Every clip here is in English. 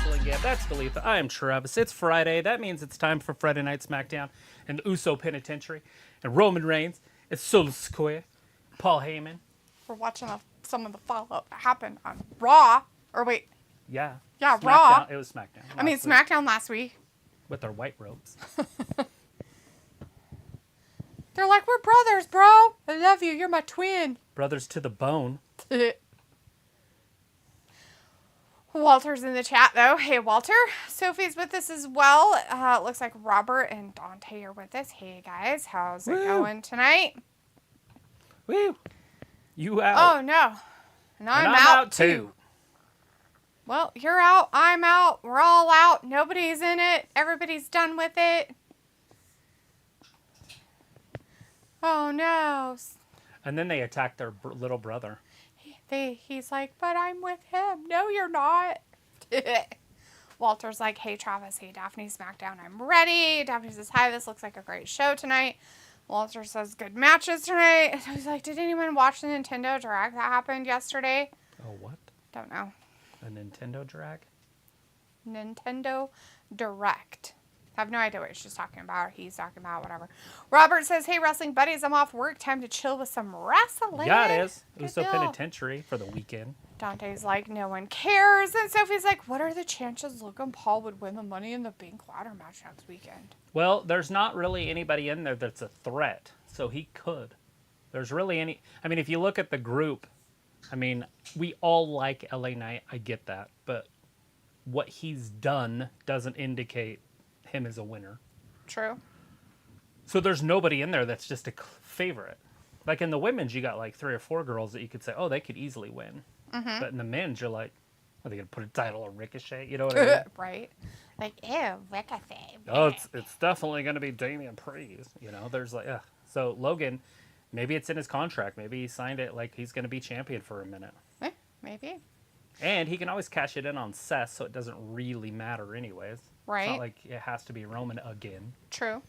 Wrestling Gab. That's Dalitha. I am Travis. It's Friday. That means it's time for Friday Night Smackdown and the Uso Penitentiary and Roman Reigns. It's Solo Square. Paul Heyman. We're watching some of the follow-up that happened on Raw. Or wait. Yeah. Yeah, Smackdown. Raw. It was Smackdown. I mean, Smackdown last week. With their white robes. They're like, we're brothers, bro. I love you. You're my twin. Brothers to the bone. Walter's in the chat, though. Hey, Walter. Sophie's with us as well. It looks like Robert and Dante are with us. Hey, guys. How's it going tonight? Woo. You out. Oh, no. And I'm out, too. Well, you're out. I'm out. We're all out. Nobody's in it. Everybody's done with it. Oh, no. And then they attacked their little brother. He's like, but I'm with him. No, you're not. Walter's like, hey, Travis. Hey, Daphne, Smackdown. I'm ready. Daphne says, hi, this looks like a great show tonight. Walter says, good matches tonight. So he's like, did anyone watch the Nintendo Direct that happened yesterday? Oh, what? Don't know. A Nintendo drag? Nintendo Direct. I have no idea what she's talking about or he's talking about, whatever. Robert says, hey, wrestling buddies, I'm off work. Time to chill with some wrestling. Yeah, it is. Good Uso deal. Penitentiary for the weekend. Dante's like, no one cares. And Sophie's like, what are the chances Logan Paul would win the Money in the Bank ladder match next weekend? Well, there's not really anybody in there that's a threat, so he could. There's really any... I mean, if you look at the group, I mean, we all like LA Knight. I get that. But what he's done doesn't indicate him as a winner. True. So there's nobody in there that's just a favorite. Like in the women's, you got like 3 or 4 girls that you could say, oh, they could easily win. Mm-hmm. But in the men's, you're like, are they going to put a title on Ricochet? You know what I mean? Right. Like, ew, Ricochet. Oh, it's definitely going to be Damian Priest. You know, there's like, So Logan, maybe it's in his contract. Maybe he signed it like he's going to be champion for a minute. Maybe. And he can always cash it in on Seth, so it doesn't really matter anyways. Right. It's not like it has to be Roman again. True.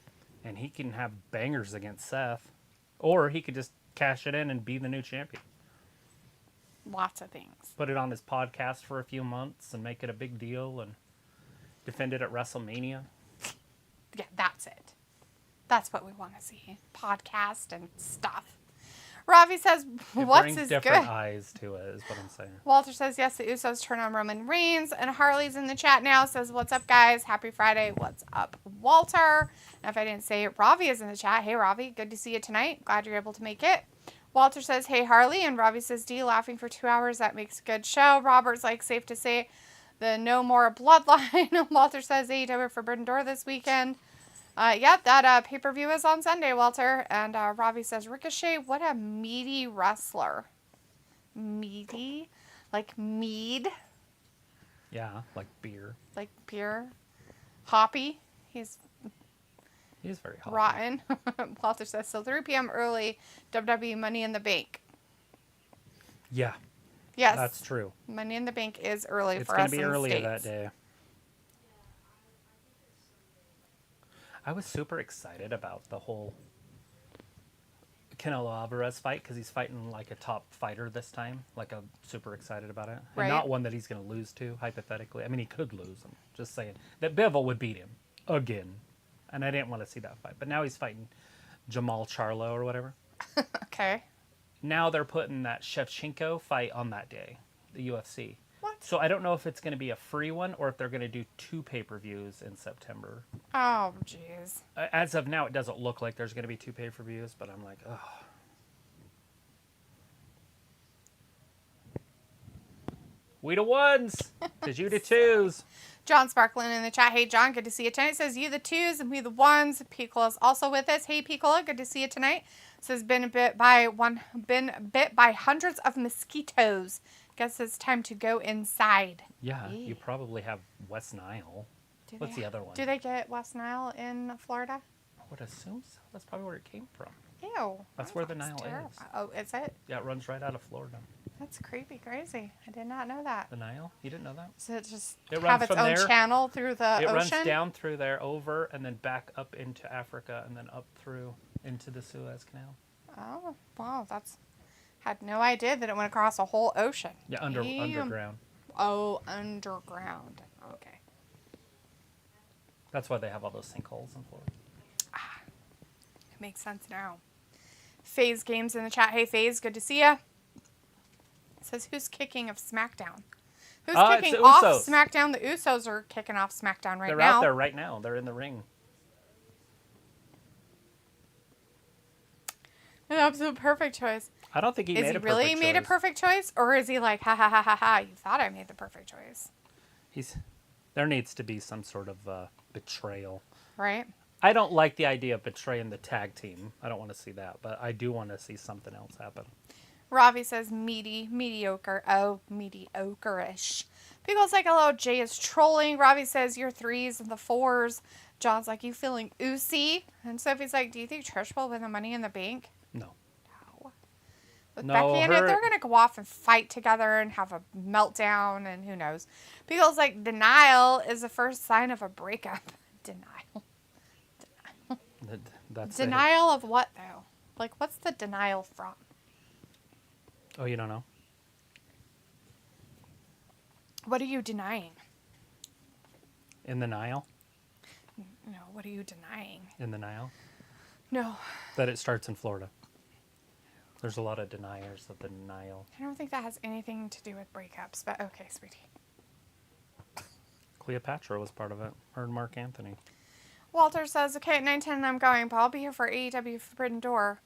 And he can have bangers against Seth. Or he could just cash it in and be the new champion. Lots of things. Put it on his podcast for a few months and make it a big deal and defend it at WrestleMania. Yeah, that's it. That's what we want to see. Podcast and stuff. Ravi says, what's his good? Different eyes to it is what I'm saying. Walter says, yes, the Usos turn on Roman Reigns. And Harley's in the chat now. Says, what's up, guys? Happy Friday. What's up, Walter? And if I didn't say it, Ravi is in the chat. Hey, Ravi. Good to see you tonight. Glad you're able to make it. Walter says, hey, Harley. And Ravi says, D, laughing for 2 hours. That makes a good show. Robert's like, safe to say, the No More Bloodline. Walter says, AEW Forbidden Door this weekend. Yep, that pay-per-view is on Sunday, Walter. And Ravi says, Ricochet, what a meaty wrestler. Meaty? Like mead? Yeah, like beer. Like beer? Hoppy? He's very hoppy. rotten. Walter says, so 3 p.m. early, WWE Money in the Bank. Yeah. Yes. That's true. Money in the Bank is early for It's us going to be in the earlier States. that day. I was super excited about the whole Canelo Alvarez fight because he's fighting like a top fighter this time. Like, I'm super excited about it. Right. And not one that he's going to lose to, hypothetically. I mean, he could lose. I'm just saying. That Bivol would beat him again. And I didn't want to see that fight. But now he's fighting Jamal Charlo or whatever. Okay. Now they're putting that Shevchenko fight on that day, the UFC. What? So I don't know if it's going to be a free one or if they're going to do 2 pay-per-views in September. Oh, jeez. As of now, it doesn't look like there's going to be 2 pay-per-views, but I'm like, ugh. We the ones. Because you the twos. John Sparkling in the chat. Hey, John, good to see you tonight. Says, you the twos and we the ones. Piccola's also with us. Hey, Piccola, good to see you tonight. Says, been bit by hundreds of mosquitoes. Guess it's time to go inside. Yeah, you probably have West Nile. What's the other one? Do they get West Nile in Florida? I would assume so. That's probably where it came from. Ew. That's where the Nile is. Oh, is it? Yeah, it runs right out of Florida. That's creepy crazy. I did not know that. The Nile? You didn't know that? So it just It have runs its from own there. channel through the ocean? It runs down through there, over, and then back up into Africa, and then up through into the Suez Canal. Oh, wow. Had no idea that it went across a whole ocean. Yeah, Damn. underground. Oh, underground. Okay. That's why they have all those sinkholes in Florida. It makes sense now. FaZe Games in the chat. Hey, FaZe, good to see ya. Says, who's kicking of SmackDown? Who's kicking it's the off Usos. SmackDown? The Usos are kicking off SmackDown right They're now. out there right now. They're in the ring. An absolute perfect choice. I don't think he made a perfect choice. Is he really made a perfect choice? Or is he like, ha ha ha ha ha, you thought I made the perfect choice? There needs to be some sort of betrayal. Right? I don't like the idea of betraying the tag team. I don't want to see that, but I do want to see something else happen. Ravi says mediocre. Oh, mediocre-ish. People's like, hello, Jay is trolling. Ravi says, your 3s and the 4s. John's like, you feeling oozy? And Sophie's like, do you think Trish will win the Money in the Bank? No. With No, Becky in it, her- they're going to go off and fight together and have a meltdown, and who knows. People's like, denial is the first sign of a breakup. Denial. That's Denial of what, though? Like, what's the denial from? Oh, you don't know? What are you denying? In the Nile? No, what are you denying? In the Nile? No, That it starts in Florida. There's a lot of deniers of the Nile. I don't think that has anything to do with breakups, but okay, sweetie. Cleopatra was part of it. Her and Mark Anthony. Walter says, okay, at 9:10 I'm going, but I'll be here for AEW Forbidden Door.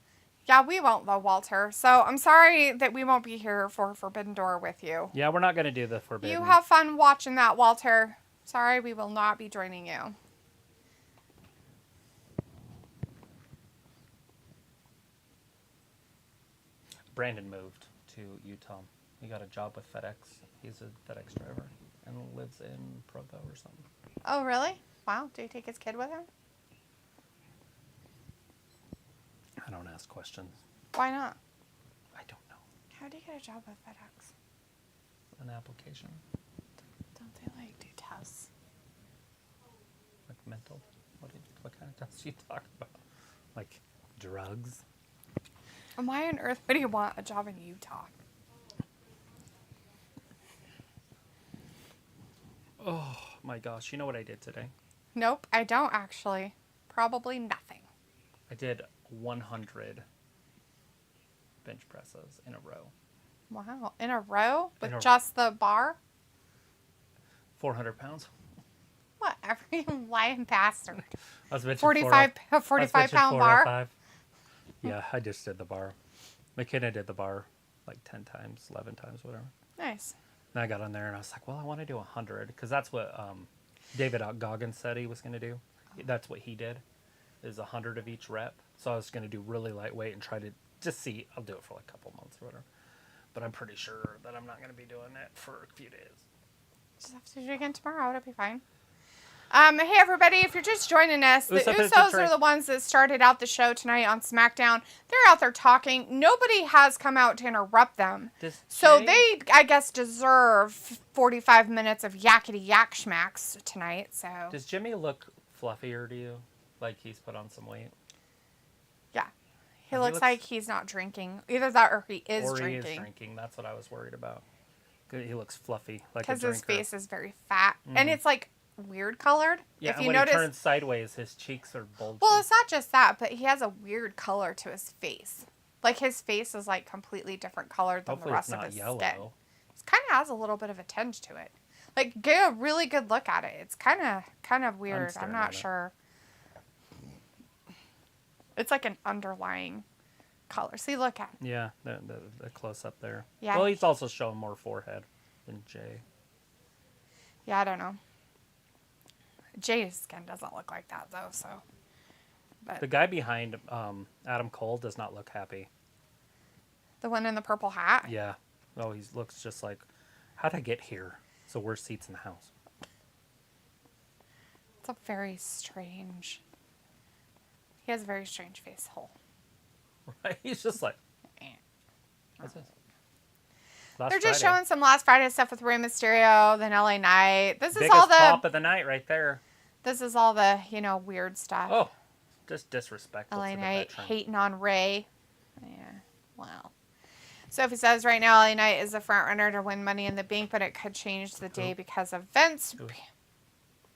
Yeah, we won't though, Walter. So I'm sorry that we won't be here for Forbidden Door with you. Yeah, we're not going to do the Forbidden. You have fun watching that, Walter. Sorry, we will not be joining you. Brandon moved to Utah. He got a job with FedEx. He's a FedEx driver and lives in Provo or something. Oh, really? Wow. Do you take his kid with him? I don't ask questions. Why not? I don't know. How do you get a job with FedEx? An application? Don't they like do tests? Like mental? What kind of tests are you talking about? Like drugs? And why on earth would you want a job in Utah? Oh my gosh. You know what I did today? Nope, I don't actually. Probably nothing. I did 100 bench presses in a row. Wow. In a row? With In a- just the bar? 400 pounds. Whatever, you lying bastard. I was benching 45 I was benching pound bar? 405. Yeah, I just did the bar. McKenna did the bar like 10 times, 11 times, whatever. Nice. And I got on there and I was like, well, I want to do 100 because that's what David Goggins said he was going to do. That's what he did, is 100 of each rep. So I was going to do really lightweight and try to just see. I'll do it for like a couple months or whatever. But I'm pretty sure that I'm not going to be doing it for a few days. Just have to do it again tomorrow. It'll be fine. Hey, everybody. If you're just joining us, the Usos are the ones that started out the show tonight on SmackDown. They're out there talking. Nobody has come out to interrupt them. So they, I guess, deserve 45 minutes of yakety yak schmacks tonight. So Does Jimmy look fluffier to you? Like he's put on some weight? yeah. He And looks like he's not drinking. Either that or he is drinking. Or he is drinking. That's what I was worried about. He looks fluffy, like a Because drinker. his face is very fat. And it's like weird colored. Yeah, if and you when notice, he turns sideways, his cheeks are bulgy. well, it's not just that, but he has a weird color to his face. Like his face is like completely different colored than Hopefully the rest it's not of his yellow. skin. It kind of has a little bit of a tinge to it. Like get a really good look at it. It's kind of weird. I'm staring not at it. sure. It's like an underlying color. See, look at it. Yeah, the close up there. Yeah. Well, he's also showing more forehead than Jay. Yeah, I don't know. Jay's skin doesn't look like that though, so. But The guy behind Adam Cole does not look happy. the one in the purple hat. Yeah. Oh, he looks just like, how'd I get here? It's the worst seats in the house. It's a very strange. He has a very strange face hole. Right? He's just like, Eh. what's this? Last They're just Friday. showing some last Friday stuff with Rey Mysterio, then LA Knight. This is Biggest all the pop of the night right there. this is all the, weird stuff. Oh, just disrespectful LA to the Knight veteran. hating on Rey. Yeah. Wow. Sophie says right now LA Knight is the front runner to win Money in the Bank, but it could change the day because of Vince.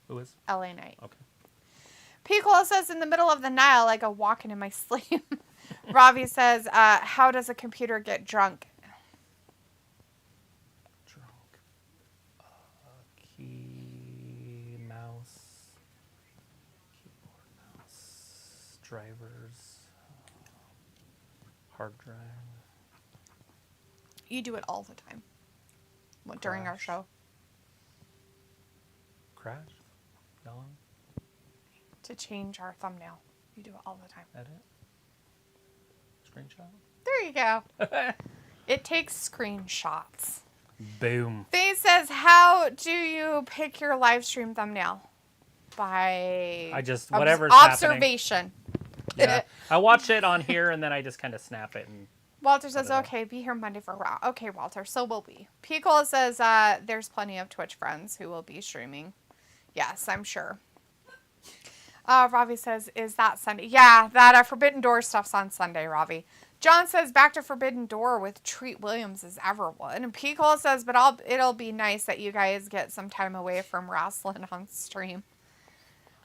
Who is? LA Knight. Okay. Piccolo says, in the middle of the Nile, I go walking in my sleep. Ravi says, how does a computer get drunk? Drunk. Key, mouse, keyboard, mouse, drivers, hard drive. You do it all the time. During our show. Crash? Yawn? To change our thumbnail. You do it all the time. Edit? Screenshot? There you go. It takes screenshots. Boom. Faye says, how do you pick your live stream thumbnail? By whatever's observation. Yeah. I watch it on here and then I just kind of snap it. And Walter says, okay, be here Monday for Raw. Okay, Walter, so will we. Piccolo says, there's plenty of Twitch friends who will be streaming. Yes, I'm sure. Ravi says, is that Sunday? Yeah, that Forbidden Door stuff's on Sunday, Ravi. John says, back to Forbidden Door with Treat Williams as ever would. And Piccolo says, but it'll be nice that you guys get some time away from wrestling on stream.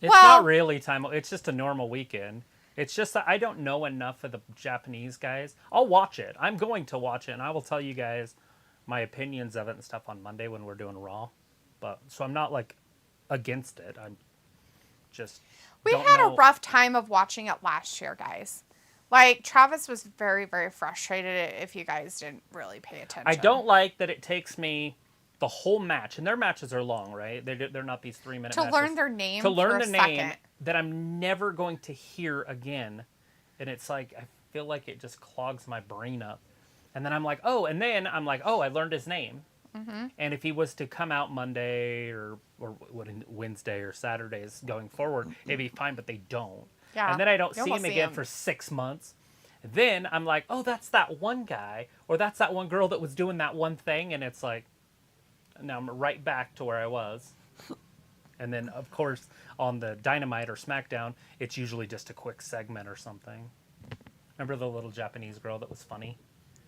It's not really time. It's just a normal weekend. It's just that I don't know enough of the Japanese guys. I'll watch it. I'm going to watch it, and I will tell you guys my opinions of it and stuff on Monday when we're doing Raw. So I'm not, like, against it. I'm just... We had a rough time of watching it last year, guys. Like, Travis was very, very frustrated if you guys didn't really pay attention. I don't like that it takes me the whole match, and their matches are long, right? They're not these 3-minute matches. To learn their name to learn for the a name second. That I'm never going to hear again. And it's like, I feel like it just clogs my brain up. And then I'm like, oh, and then I'm like, oh, I learned his name. Mm-hmm. And if he was to come out Monday or Wednesday or Saturdays going forward, it'd be fine, but they don't. Yeah. And then I don't see him again for 6 months. Then I'm like, oh, that's that one guy, or that's that one girl that was doing that one thing, and it's like, now I'm right back to where I was. And then, of course, on the Dynamite or SmackDown, it's usually just a quick segment or something. Remember the little Japanese girl that was funny?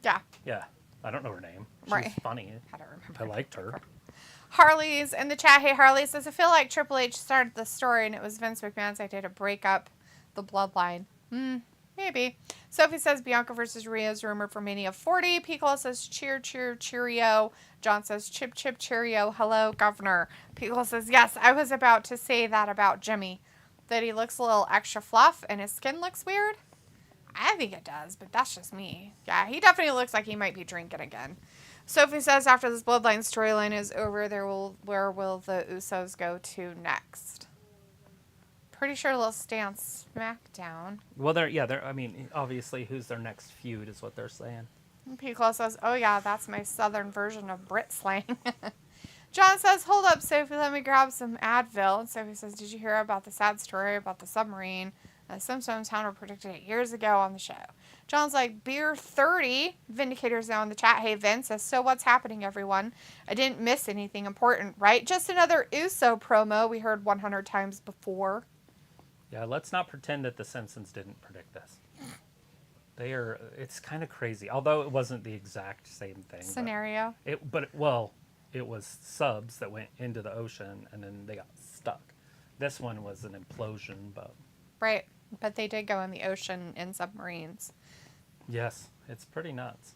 Yeah. Yeah. I don't know her name. She right. was funny. I don't remember. I liked her. Harley's in the chat. Hey, Harley says, I feel like Triple H started the story and it was Vince McMahon's idea to break up the bloodline. Maybe. Sophie says Bianca versus Rhea is rumored for Mania 40. Piccolo says cheer, cheer, cheerio. John says chip, chip, cheerio. Hello, Governor. Piccolo says, yes, I was about to say that about Jimmy. That he looks a little extra fluff and his skin looks weird. I think it does, but that's just me. Yeah, he definitely looks like he might be drinking again. Sophie says after this bloodline storyline is over, where will the Usos go to next? Pretty sure they'll stay on SmackDown. Well, I mean, obviously, who's their next feud is what they're saying. Piccolo says, oh yeah, that's my southern version of Brit slang. John says, hold up, Sophie, let me grab some Advil. And Sophie says, did you hear about the sad story about the submarine? Simpsons Founder predicted it years ago on the show. John's like, beer 30. Vindicator's now in the chat. Hey, Vince says, so what's happening, everyone? I didn't miss anything important, right? Just another Uso promo we heard 100 times before. Yeah, let's not pretend that the Simpsons didn't predict this. It's kind of crazy. Although it wasn't the exact same thing. Scenario. It was subs that went into the ocean and then they got stuck. This one was an implosion, but... Right. But they did go in the ocean in submarines. Yes, it's pretty nuts.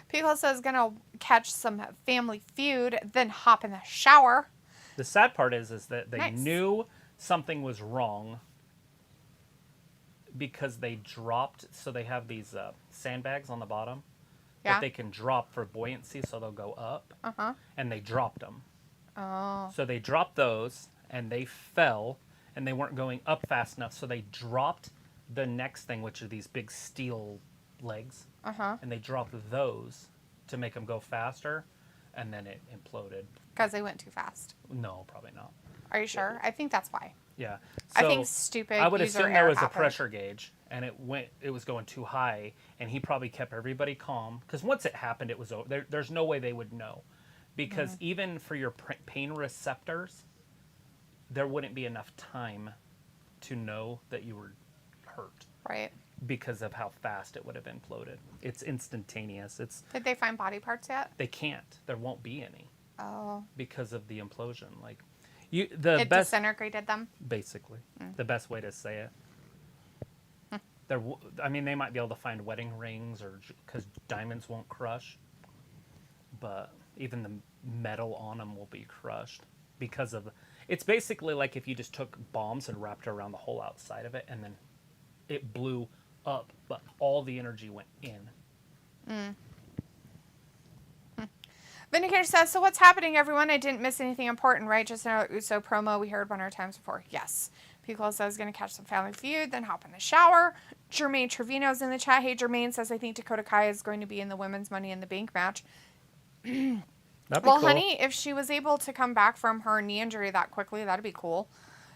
Piccolo says gonna catch some Family Feud, then hop in the shower. The sad part is that they Nice. knew something was wrong because they dropped. So they have these sandbags on the bottom that they can drop for buoyancy, so they'll go up. And they dropped them. Oh. So they dropped those, and they fell. And they weren't going up fast enough, so they dropped the next thing, which are these big steel legs. And they dropped those to make them go faster, and then it imploded. Because they went too fast. No, probably not. Are you sure? I think that's why. Yeah. So I think stupid I would user assume there error was happened. a pressure gauge, and it was going too high, and he probably kept everybody calm. Because once it happened, it was over. There's no way they would know. Because even for your pain receptors... there wouldn't be enough time to know that you were hurt. Right. Because of how fast it would have imploded. It's instantaneous. Did they find body parts yet? They can't. There won't be any. Oh. Because of the implosion. Like, It disintegrated them. Basically, the best way to say it. I mean, they might be able to find wedding rings, or because diamonds won't crush, but even the metal on them will be crushed because of. It's basically like if you just took bombs and wrapped it around the whole outside of it, and then it blew up, but all the energy went in. Vindicator says, so what's happening, everyone? I didn't miss anything important, right? Just another Uso promo we heard 100 times before. Yes. Pico says, going to catch some Family Feud, then hop in the shower. Jermaine Trevino's in the chat. Hey, Jermaine says, I think Dakota Kai is going to be in the women's Money in the Bank match. That'd be well, cool. honey, if she was able to come back from her knee injury that quickly, that'd be cool.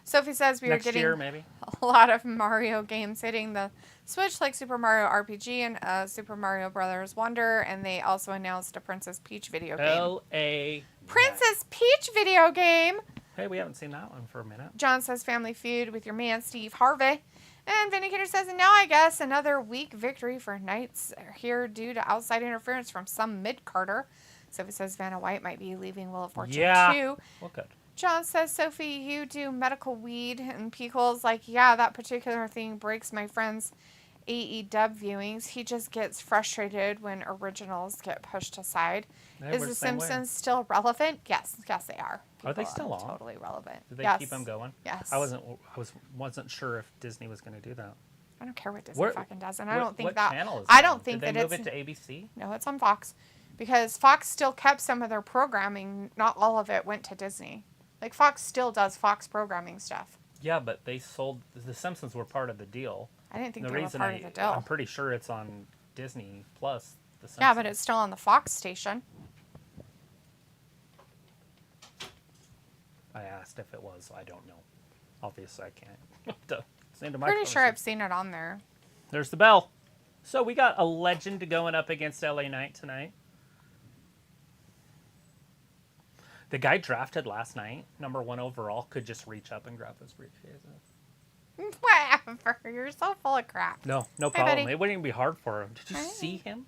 Sophie says we are getting year, maybe. a lot of Mario games hitting the Switch, like Super Mario RPG and Super Mario Brothers Wonder, and they also announced a Princess Peach video game. L.A. Princess Peach video game! Hey, we haven't seen that one for a minute. John says Family Feud with your man Steve Harvey. And Vindicator says, and now I guess another weak victory for Knights here due to outside interference from some mid-carder. Sophie says Vanna White might be leaving Wheel of Fortune too. Well, good. John says, Sophie, you do medical weed. And Pico's like, yeah, that particular thing breaks my friend's AEW viewings. He just gets frustrated when originals get pushed aside. Hey, Is The Simpsons still relevant? Yes, they are. Are they still on? Totally relevant. Did they keep them going? Yes. I wasn't sure if Disney was going to do that. I don't care what Disney fucking does, and I don't think what that. channel is I it don't on? think Did that they it's. move it to ABC? No, it's on Fox, because Fox still kept some of their programming. Not all of it went to Disney. Like Fox still does Fox programming stuff. Yeah, but they sold. The Simpsons were part of the deal. I didn't think they were part of the deal. I'm pretty sure it's on Disney Plus. The Simpsons. Yeah, but it's still on the Fox station. I asked if it was. I don't know. Obviously, I can't. Pretty sure I've seen it on there. There's the bell. So we got a legend going up against LA Knight tonight. The guy drafted last night, #1 overall, could just reach up and grab his briefcase. Whatever. You're so full of crap. No Hey, problem. buddy. It wouldn't even be hard for him. Did you Hey. see him?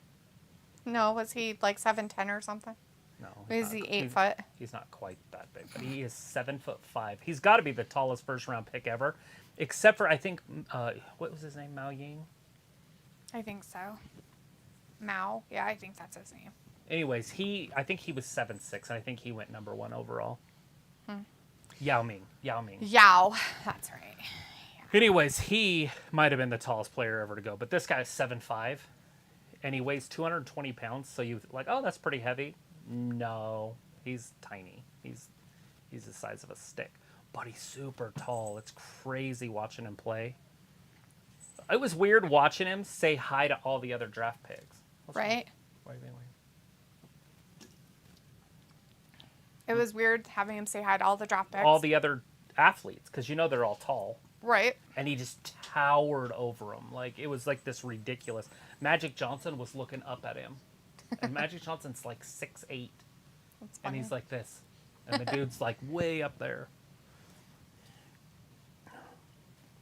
No, was he like 7'10" or something? No. Is he 8 foot? He's not quite that big, but he is 7'5". He's got to be the tallest first-round pick ever, except for I think what was his name, Mao Ying? I think so. Mao? Yeah, I think that's his name. Anyways, I think he was 7'6", and I think he went #1 overall. Yao Ming. Yao. That's right. Anyways, he might have been the tallest player ever to go, but this guy is 7'5", and he weighs 220 pounds. So you like, oh, that's pretty heavy. No, he's tiny. He's the size of a stick, but he's super tall. It's crazy watching him play. It was weird watching him say hi to all the other draft picks. Right? Wait. It was weird having him say hi to all the draft picks. All the other athletes, because they're all tall. Right. And he just towered over them. Like, it was like this ridiculous. Magic Johnson was looking up at him. And Magic Johnson's like 6'8". And he's like this. And the dude's like way up there.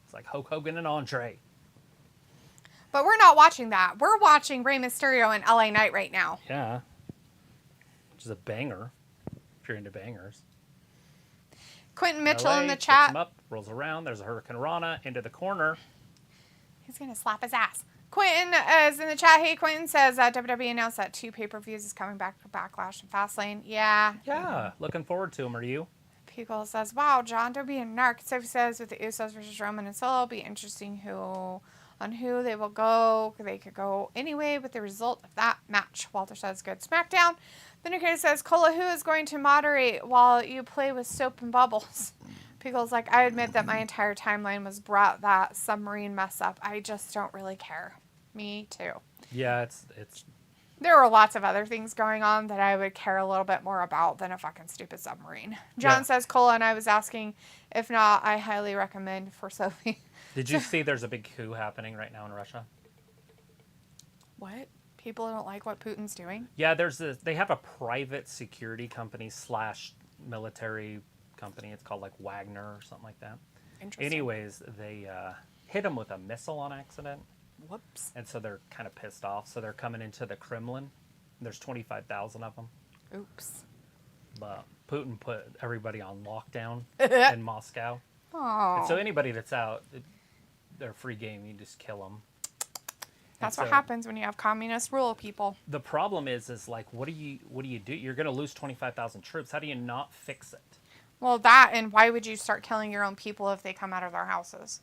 It's like Hulk Hogan and Andre. But we're not watching that. We're watching Rey Mysterio and LA Knight right now. Yeah. Which is a banger. If you're into bangers. Quentin Mitchell LA, in the picks chat. him up, rolls around. There's a Hurricane Rana into the corner. He's going to slap his ass. Quentin is in the chat. Hey, Quentin says WWE announced that 2 pay-per-views is coming back for Backlash and Fastlane. Yeah. Yeah. Looking forward to them. Are you? People says, wow, John, don't be a narc. Sophie says, with the Usos versus Roman and Solo, be interesting on who they will go. They could go anyway with the result of that match. Walter says, good SmackDown. Vindicator says, Cola, who is going to moderate while you play with soap and bubbles? Pickle's like, I admit that my entire timeline was brought that submarine mess up. I just don't really care. Me too. Yeah, it's. There were lots of other things going on that I would care a little bit more about than a fucking stupid submarine. John says, Cola, and I was asking, if not, I highly recommend for Sophie. Did you see there's a big coup happening right now in Russia? What? People don't like what Putin's doing? Yeah, they have a private security company / military company. It's called like Wagner or something like that. Interesting. Anyways, they hit him with a missile on accident. Whoops. And so they're kind of pissed off. So they're coming into the Kremlin. There's 25,000 of them. Oops. But Putin put everybody on lockdown in Moscow. Oh. And so anybody that's out, they're free game. You just kill them. That's what happens when you have communist rule, people. The problem is like, what do you do? You're going to lose 25,000 troops. How do you not fix it? Well, that, and why would you start killing your own people if they come out of their houses?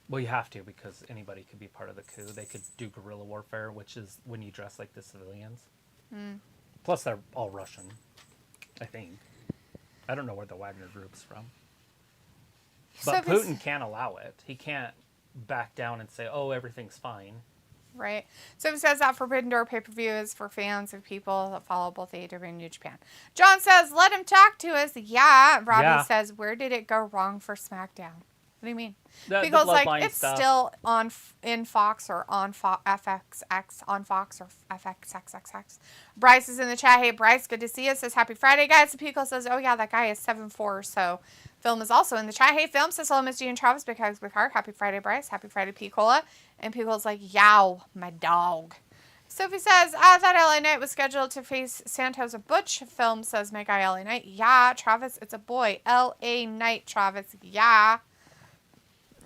Well, you have to, because anybody could be part of the coup. They could do guerrilla warfare, which is when you dress like the civilians. Plus, they're all Russian, I think. I don't know where the Wagner group's from. But Putin can't allow it. He can't back down and say, oh, everything's fine. Right. So it says that Forbidden Door pay-per-view is for fans of people that follow both AEW and New Japan. John says, let him talk to us. Yeah. Robbie says, where did it go wrong for SmackDown? What do you mean? Because like it's still on in Fox or on FXX, on Fox or FXXXX. Bryce is in the chat. Hey, Bryce, good to see you. Says, happy Friday, guys. And Pico says, oh, yeah, that guy is 7'4". So Film is also in the chat. Hey, Film says, hello, Miss G and Travis, Big Hugs, Big Heart. Happy Friday, Bryce. Happy Friday, Picola. And Pico's like, yow, my dog. Sophie says, I thought LA Knight was scheduled to face Santos or Butch. Film says, my guy, LA Knight. Yeah, Travis, it's a boy. LA Knight, Travis. Yeah.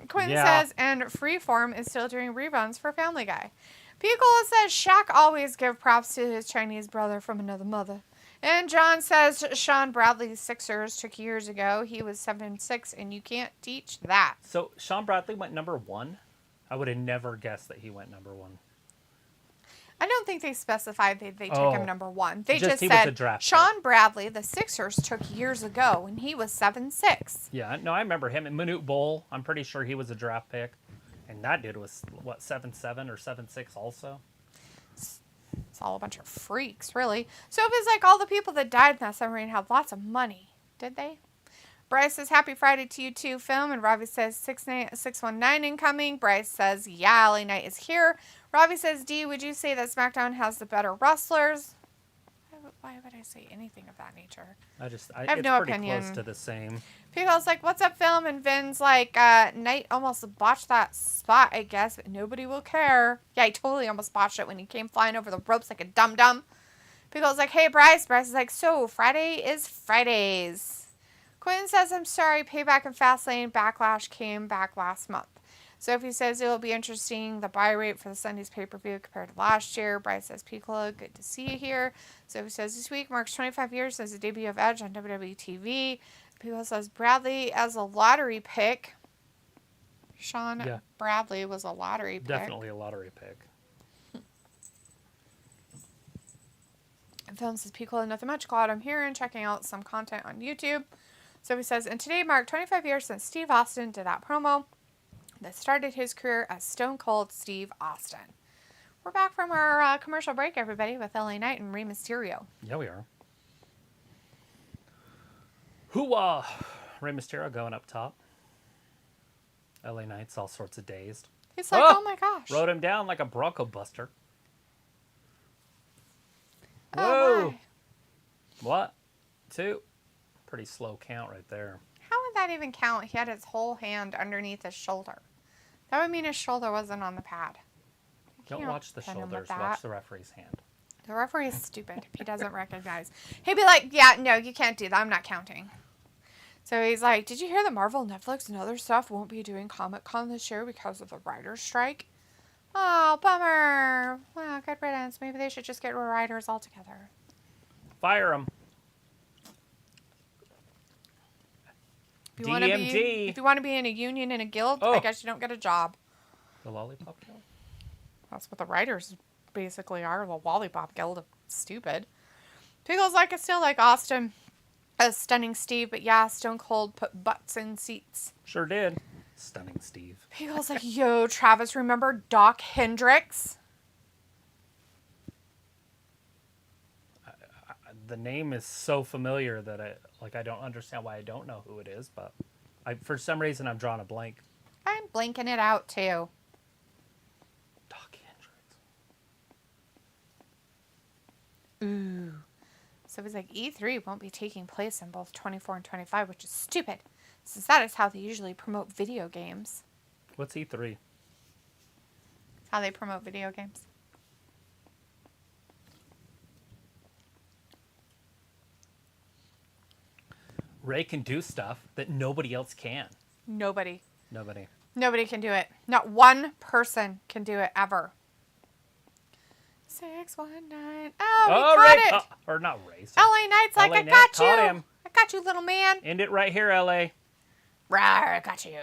Quinn says, and Freeform is still doing reruns for Family Guy. Picola says, Shaq always give props to his Chinese brother from another mother. And John says, Sean Bradley's Sixers took years ago. He was 7'6", and you can't teach that. So Sean Bradley went number 1? I would have never guessed that he went number 1. I don't think they specified they took him number 1. They just said, Sean Bradley, the Sixers took years ago, and he was 7'6". Yeah, no, I remember him. And Manute Bol, I'm pretty sure he was a draft pick. And that dude was, what, 7'7" or 7'6" also? It's all a bunch of freaks, really. So it was like all the people that died in that submarine had lots of money. Did they? Bryce says, happy Friday to you too, Film. And Robbie says, 619 incoming. Bryce says, yeah, LA Knight is here. Robbie says, D, would you say that SmackDown has the better wrestlers? Why would I say anything of that nature? I have no it's pretty opinion. Close to the same. People's like, what's up, Film? And Vin's like, Knight almost botched that spot, I guess, but nobody will care. Yeah, he totally almost botched it when he came flying over the ropes like a dum-dum. People's like, hey, Bryce. Bryce is like, so Friday is Fridays. Quinn says, I'm sorry, Payback and Fastlane Backlash came back last month. Sophie says it'll be interesting, the buy rate for the Sunday's pay-per-view compared to last year. Bryce says, Piccolo, good to see you here. Sophie says, this week marks 25 years since the debut of Edge on WWE TV. Piccolo says, Bradley as a lottery pick. Sean Bradley was a lottery pick. Definitely a lottery pick. And Film says, Piccolo, nothing much. Glad I'm here and checking out some content on YouTube. Sophie says, and today marked 25 years since Steve Austin did that promo that started his career as Stone Cold Steve Austin. We're back from our commercial break, everybody, with LA Knight and Rey Mysterio. Yeah, we are. Hoo-wah! Rey Mysterio going up top. LA Knight's all sorts of dazed. He's like, oh my gosh. Rode him down like a Bronco Buster. Whoa! Oh my. What? 2? Pretty slow count right there. How would that even count? He had his whole hand underneath his shoulder. That would mean his shoulder wasn't on the pad. Don't watch the shoulders. Watch the referee's hand. The referee is stupid if he doesn't recognize. He'd be like, yeah, no, you can't do that. I'm not counting. So he's like, did you hear that Marvel, Netflix, and other stuff won't be doing Comic-Con this year because of the writer's strike? Oh, bummer. Well, good riddance. Maybe they should just get writers all together. Fire them. If you want to be in a union and a guild, I guess you don't get a job. The Lollipop Guild? That's what the writers basically are. The Lollipop Guild. Stupid. Pickles like it still like Austin. A stunning Steve, but yeah, Stone Cold put butts in seats. Sure did. Stunning Steve. Pickles like, yo, Travis, remember Doc Hendricks? The name is so familiar that I don't understand why I don't know who it is, but for some reason I'm drawing a blank. I'm blanking it out too. Doc Hendricks. Ooh. So it was like E3 won't be taking place in both 24 and 25, which is stupid, since that is how they usually promote video games. What's E3? How they promote video games. Rey can do stuff that nobody else can. Nobody can do it. Not one person can do it ever. 619. Oh, we caught it. Or not Rey. LA Knight's like, LA I got you. caught him. I got you, little man. End it right here, LA. Rawr, I got you.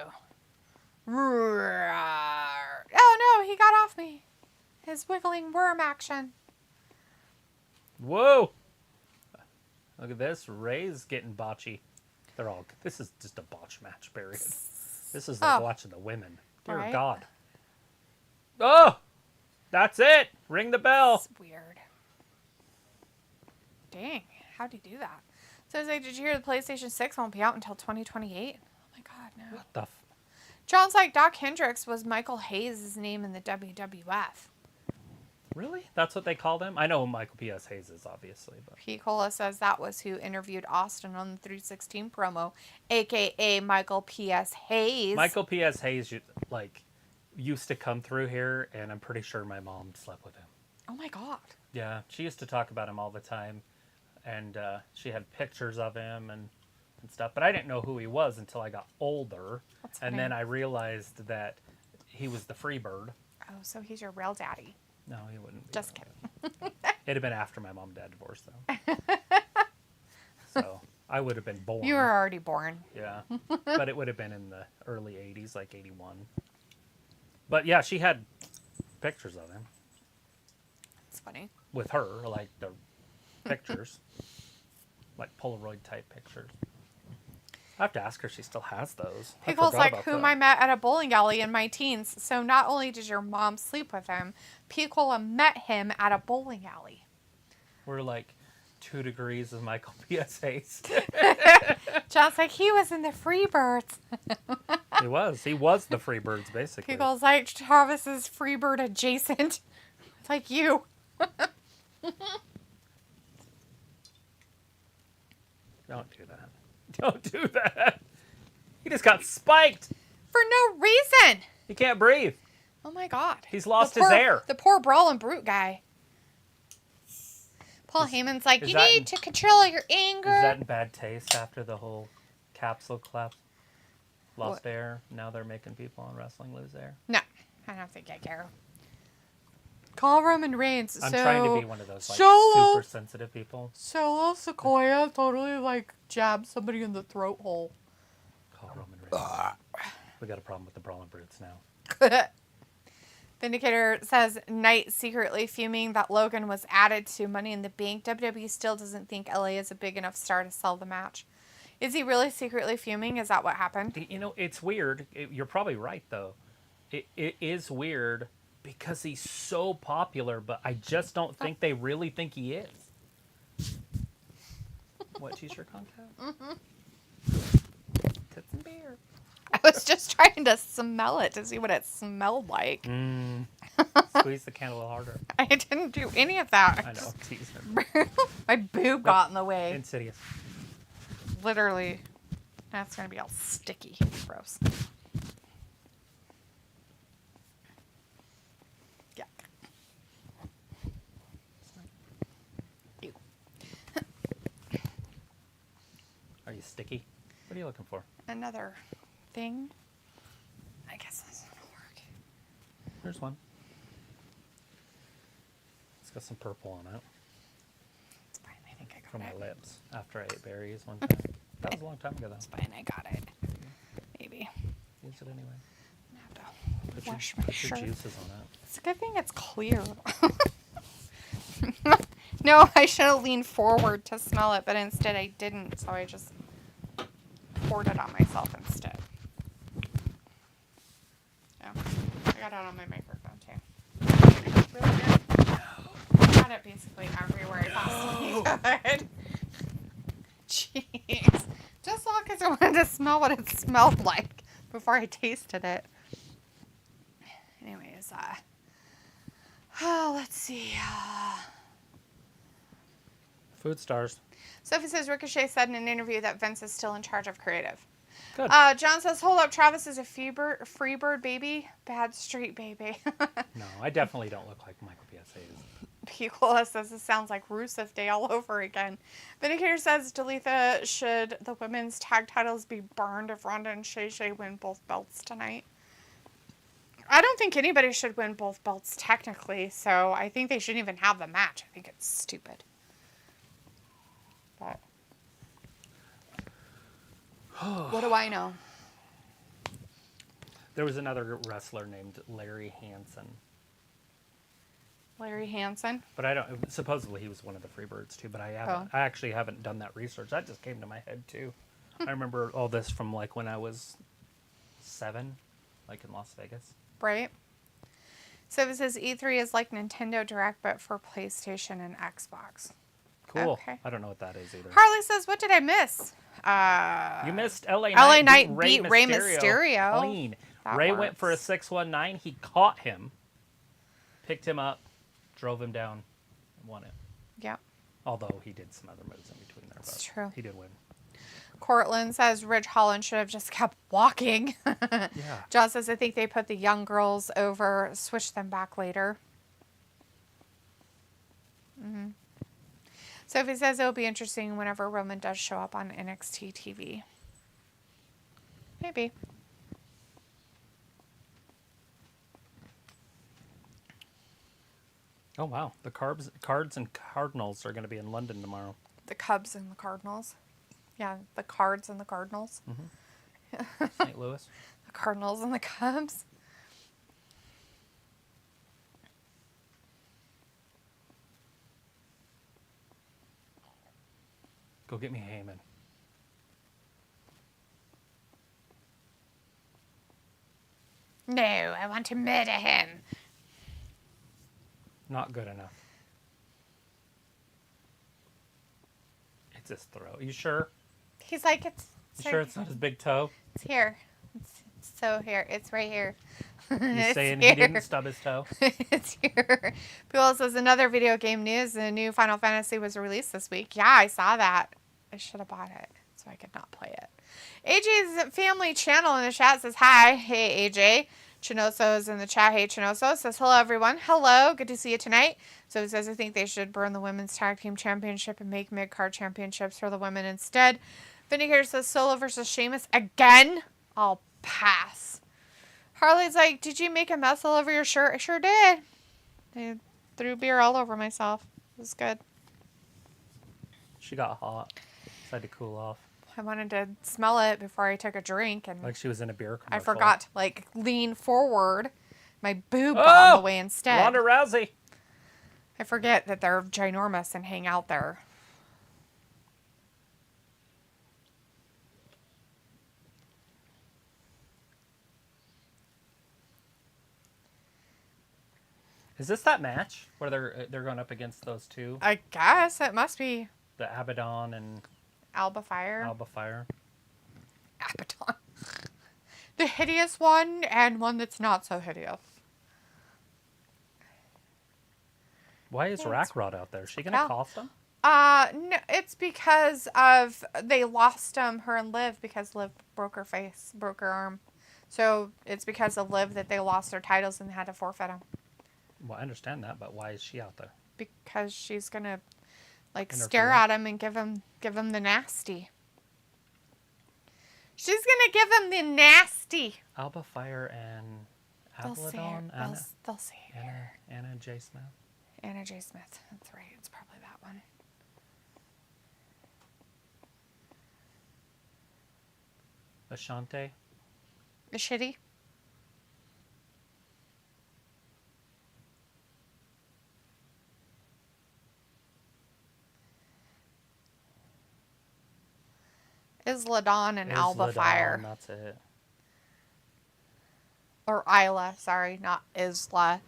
Rawr. Oh, no, he got off me. His wiggling worm action. Whoa. Look at this. Rey's getting botchy. This is just a botch match, period. This is like watching the women. Dear right. God. Oh! That's it! Ring the bell! That's weird. Dang. How'd he do that? So it's like, did you hear the PlayStation 6 won't be out until 2028? Oh my God, no. What the John's like, Doc Hendricks was Michael Hayes' name in the WWF. Really? That's what they called him? I know who Michael P.S. Hayes is, obviously. But Pete Cola says that was who interviewed Austin on the 316 promo, a.k.a. Michael P.S. Hayes. Michael P.S. Hayes, used to come through here, and I'm pretty sure my mom slept with him. Oh, my God. Yeah, she used to talk about him all the time, and she had pictures of him and stuff. But I didn't know who he was until I got older, and then I realized that he was the Freebird. Oh, so he's your real daddy. No, he wouldn't be. Just kidding. It'd have been after my mom and dad divorced, though. So I would have been born. You were already born. Yeah. But it would have been in the early 80s, like 81. But yeah, she had pictures of him. That's funny. With her, like the pictures. Like Polaroid type pictures. I have to ask her if she still has those. Pickle's like, whom I met at a bowling alley in my teens. So not only did your mom sleep with him, Picola met him at a bowling alley. We're like 2 degrees of Michael P.S. Hayes. John's like, he was in the Freebirds. He was. He was the Freebirds, basically. Pickle's like, Travis is Freebird adjacent. Like you. Don't do that. Don't do that. He just got spiked. For no reason. He can't breathe. Oh my God. He's lost his air. The poor Brawlin' Brute guy. Paul Heyman's like, you need to control your anger. Is that in bad taste after the whole capsule collapse? Lost air. Now they're making people in wrestling lose air. No, I don't think I care. Call Roman Reigns. I'm trying to be one of those super sensitive people. Solo Sequoia totally jabbed somebody in the throat hole. Call Roman Reigns. We got a problem with the Brawlin' Brutes now. Vindicator says Knight secretly fuming that Logan was added to Money in the Bank. WWE still doesn't think LA is a big enough star to sell the match. Is he really secretly fuming? Is that what happened? You know, it's weird. You're probably right, though. It is weird because he's so popular, but I just don't think they really think he is. What t-shirt contest? Mm-hmm. Tits and beer. I was just trying to smell it to see what it smelled like. Squeeze the can a little harder. I didn't do any of that. I know. Teasing. My boob got in the way. Insidious. Literally. That's going to be all sticky. Gross. Yeah. Ew. Are you sticky? What are you looking for? Another thing. I guess that's not going to work. Here's one. It's got some purple on it. It's fine. I think I got From it. my lips after I ate berries one time. That was a long time ago, though. It's fine. I got it. Maybe. Use it anyway. I have to wash my Put shirt. your juices on it. It's a good thing it's clear. No, I should have leaned forward to smell it, but instead I didn't, so I just poured it on myself instead. Yeah, I got it on my microphone too. Really good? I got it basically everywhere I possibly could. Jeez. Just all because I wanted to smell what it smelled like before I tasted it. Anyways, let's see. Food stars. Sophie says Ricochet said in an interview that Vince is still in charge of creative. Good. John says, hold up, Travis is a freebird baby. Bad street baby. No, I definitely don't look like Michael P.S. Hayes. Pikola says this sounds like Rusev Day all over again. Vindicator says, Dalitha, should the women's tag titles be burned if Ronda and Shay Shay win both belts tonight? I don't think anybody should win both belts technically, so I think they shouldn't even have the match. I think it's stupid. But what do I know? There was another wrestler named Larry Hansen. Larry Hansen? But I don't. Supposedly he was one of the Freebirds too. But I haven't. I actually haven't done that research. That just came to my head too. I remember all this from like when I was 7, like in Las Vegas. Right. So it says E3 is like Nintendo Direct, but for PlayStation and Xbox. Cool. Okay. I don't know what that is either. Harley says, what did I miss? You missed LA Knight. LA Knight beat Rey Mysterio. Clean. That Ray works. went for a 619. He caught him, picked him up, drove him down, and won it. Yeah. Although he did some other moves in between there. That's but true. He did win. Cortland says Ridge Holland should have just kept walking. Yeah. John says, I think they put the young girls over, switch them back later. Mm-hmm. Sophie says it'll be interesting whenever Roman does show up on NXT TV. Maybe. Oh, wow. The Cards and Cardinals are going to be in London tomorrow. The Cubs and the Cardinals. Yeah, the Cards and the Cardinals. Mm-hmm. St. Louis. The Cardinals and the Cubs. Go get me Heyman. No, I want to murder him. Not good enough. It's his throat. You sure? He's like, it's You sure it's not his big toe? It's here. It's so here. It's right here. You're saying he didn't stub his toe? It's here. People says another video game news. The new Final Fantasy was released this week. Yeah, I saw that. I should have bought it so I could not play it. AJ's family channel in the chat says hi. Hey AJ. Chinoso's in the chat. Hey Chinoso says hello everyone. Hello. Good to see you tonight. So he says I think they should burn the women's tag team championship and make mid-card championships for the women instead. Vindicator says Solo versus Sheamus again. I'll pass. Harley's like, did you make a mess all over your shirt? I sure did. I threw beer all over myself. It was good. She got hot. Just had to cool off. I wanted to smell it before I took a drink, and Like she was in a beer commercial. I forgot to like lean forward. My boob got on the way instead. Ronda Rousey. I forget that they're ginormous and hang out there. Is this that match where they're going up against those two? I guess it must be The Abaddon and Alba Fire. Alba Fire. Abaddon. The hideous one and one that's not so hideous. Why is Rackrod out there? Is she going to cost him? No, it's because of they lost her and Liv because Liv broke her face, broke her arm. So it's because of Liv that they lost their titles and had to forfeit them. Well, I understand that, but why is she out there? Because she's gonna like Interfere. stare at him and give him the nasty. She's gonna give him the nasty. Alba Fire and They'll see her. Abaddon? They'll see her. Anna J. Smith. Anna J. Smith. That's right. It's probably that one. Ashante. Is shitty? Isla Dawn and Alba Fire. That's it. Or Isla, sorry, not Isla.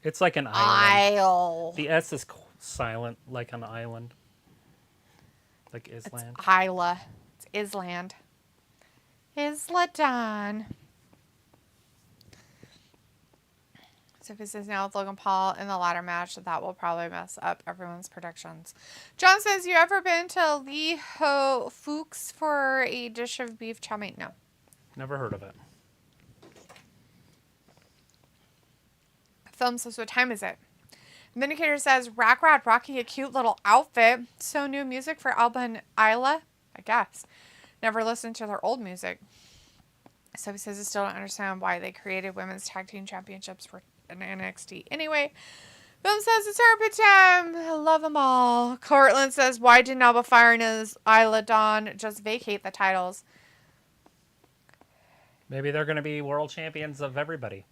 It's like an island. Isle. The S is silent, like an island. Like Island. It's Isla. It's Island. Isla Dawn. So if he says now with Logan Paul in the ladder match, that will probably mess up everyone's predictions. John says, you ever been to Lee Ho Fuchs for a dish of beef chow mein? No. Never heard of it. Film says, what time is it? Vindicator says, Rack Rod rocking a cute little outfit. So new music for Alba and Isla? I guess. Never listened to their old music. So he says, I still don't understand why they created women's tag team championships for an NXT. Anyway, Boom says, it's armpit time. I love them all. Cortland says, why didn't Alba Fire and Isla Dawn just vacate the titles? Maybe they're going to be world champions of everybody.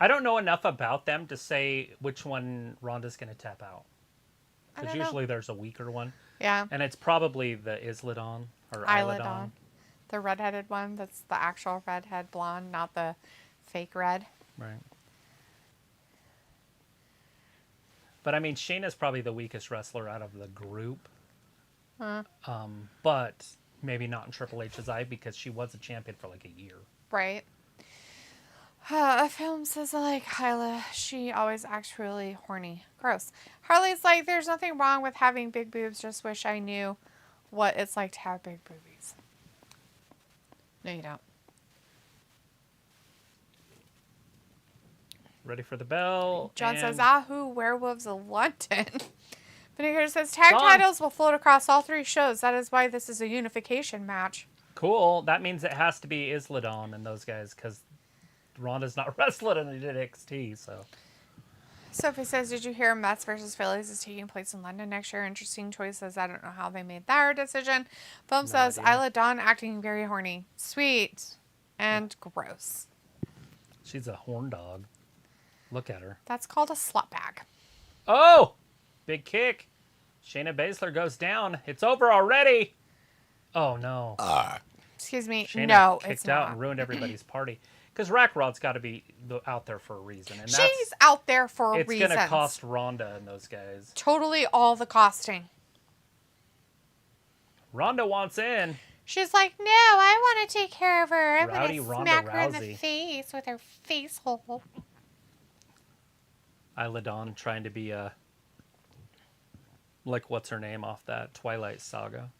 I don't know enough about them to say which one Ronda's going to tap out. Because usually there's a weaker one. Yeah. And it's probably the Isladon or Isla Isladon. Dawn. The redheaded one. That's the actual redhead blonde, not the fake red. Right. But I mean, Shayna's probably the weakest wrestler out of the group. But maybe not in Triple H's eye because she was a champion for like a year. Right. A film says I like Hyla. She always acts really horny. Gross. Harley's like, there's nothing wrong with having big boobs. Just wish I knew what it's like to have big boobies. No, you don't. Ready for the bell. John and says, Ahoo, Werewolves of London. Vinegar says, tag John. titles will float across all 3 shows. That is why this is a unification match. Cool. That means it has to be Isladon and those guys because Ronda's not wrestling in NXT, so. Sophie says, did you hear Mets versus Phillies is taking place in London next year? Interesting choices. I don't know how they made that decision. Foam says, idea. Isla Dawn acting very horny. Sweet. And gross. She's a horn dog. Look at her. That's called a slut bag. Oh! Big kick. Shayna Baszler goes down. It's over already. Oh, no. Excuse me. Shayna No, kicked it's out not. and ruined everybody's party. Because Rack Rod's got to be out there for a reason. And She's out there for a it's reason. going to cost Ronda and those guys. Totally all the costing. Ronda wants in. She's like, no, I want to take care of her. I'm Rowdy going to Ronda smack her in the Rousey. face with her face hole. Isla Dawn trying to be like what's her name off that Twilight Saga.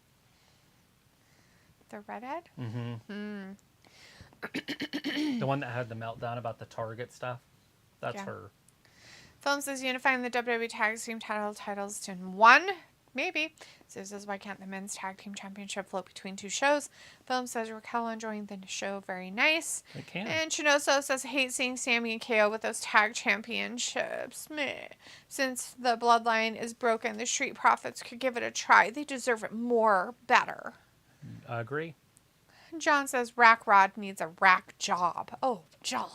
The redhead? The one that had the meltdown about the Target stuff. That's Yeah. her. Film says unifying the WWE Tag Team titles to one. Maybe. So says, why can't the men's tag team championship float between 2 shows? Film says Raquel enjoying the show, very nice. It can. And Chinoso says, hate seeing Sammy and KO with those tag championships. Meh. Since the bloodline is broken, the Street Profits could give it a try. They deserve it more, better. I agree. John says Rack Rod needs a rack job. Oh, John.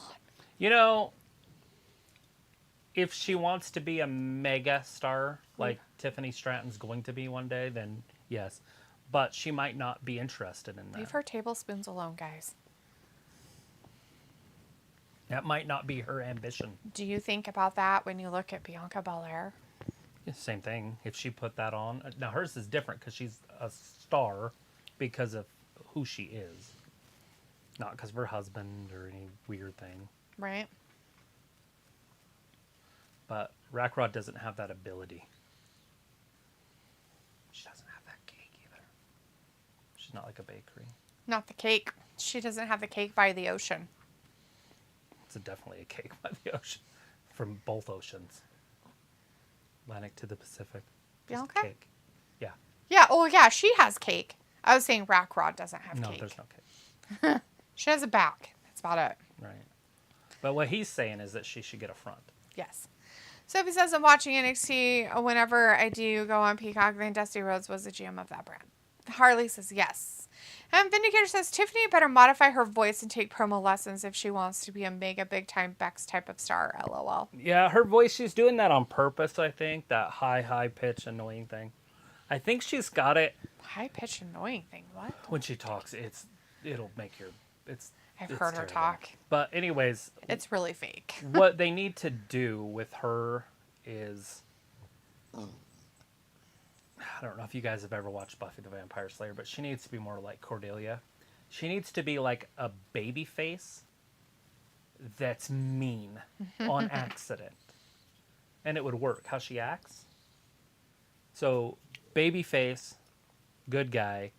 You know, if she wants to be a mega star, like Tiffany Stratton's going to be one day, then yes. But she might not be interested in that. Leave her tablespoons alone, guys. That might not be her ambition. Do you think about that when you look at Bianca Belair? Yeah, same thing. If she put that on. Now, hers is different because she's a star because of who she is. Not because of her husband or any weird thing. Right? But Rack Rod doesn't have that ability. She doesn't have that cake either. She's not like a bakery. Not the cake. She doesn't have the cake by the ocean. It's definitely a cake by the ocean. From both oceans. Atlantic to the Pacific. Just Bianca? cake. Yeah. Yeah, oh yeah, she has cake. I was saying Rack Rod doesn't have No, cake. there's no cake. She has a back. That's about it. Right. But what he's saying is that she should get a front. Yes. Sophie says, I'm watching NXT whenever I do go on Peacock, then Dusty Rhodes was the GM of that brand. Harley says, yes. And Vindicator says, Tiffany better modify her voice and take promo lessons if she wants to be a mega big-time Bex type of star, LOL. Yeah, her voice, she's doing that on purpose, I think. That high pitch, annoying thing. I think she's got it. High-pitched annoying thing, what? When she talks, it'll make your... I've it's heard her terrible. talk. But anyways, It's really fake. what they need to do with her is... I don't know if you guys have ever watched Buffy the Vampire Slayer, but she needs to be more like Cordelia. She needs to be like a baby face that's mean on accident. And it would work, how she acts. So, baby face, good guy,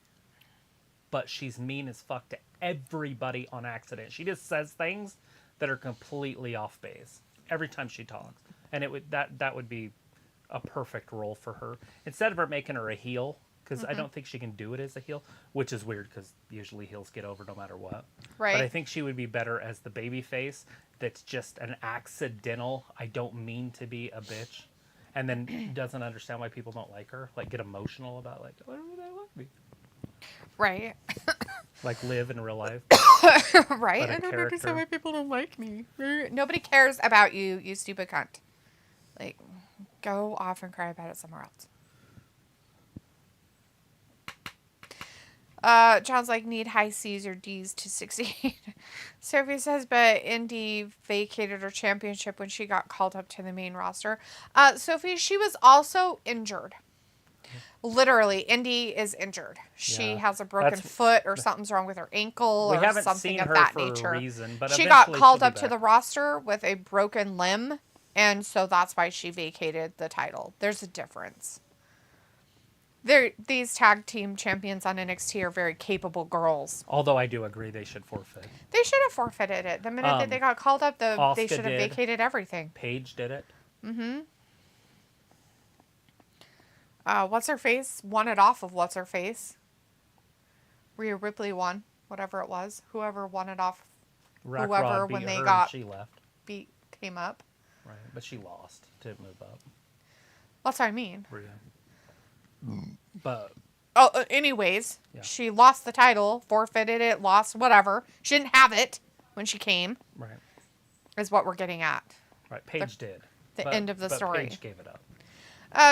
but she's mean as fuck to everybody on accident. She just says things that are completely off base every time she talks, and that would be a perfect role for her instead of her making her a heel, because I don't think she can do it as a heel, which is weird because usually heels get over no matter what. Right. But I think she would be better as the baby face that's just an accidental, I don't mean to be a bitch, and then doesn't understand why people don't like her, like get emotional about like, why don't they like me? Right. Like live in real life. Right. But a I don't character. understand why people don't like me. Nobody cares about you, you stupid cunt. Like, go off and cry about it somewhere else. John's like, need high C's or D's to succeed. Sophie says, but Indy vacated her championship when she got called up to the main roster. Sophie, she was also injured. Literally, Indy is injured. She has a broken foot or something's wrong with her ankle or something of that nature. A reason, but she got called she'll up to the roster with a broken limb, and so that's why she vacated the title. There's a difference. These tag team champions on NXT are very capable girls. Although I do agree they should forfeit. They should have forfeited it. The minute that they got called up, they should have vacated everything. Paige did it. Mm-hmm. What's-her-face won it off of What's-her-face. Rhea Ripley won, whatever it was. Whoever won it off, whoever when they got she left. Came up. Right, but she lost to move up. That's what I mean. Rhea. But anyways, she lost the title, forfeited it, lost whatever. She didn't have it when she came. Right. Is what we're getting at. Right, Paige did. The end of the story. Paige gave it up.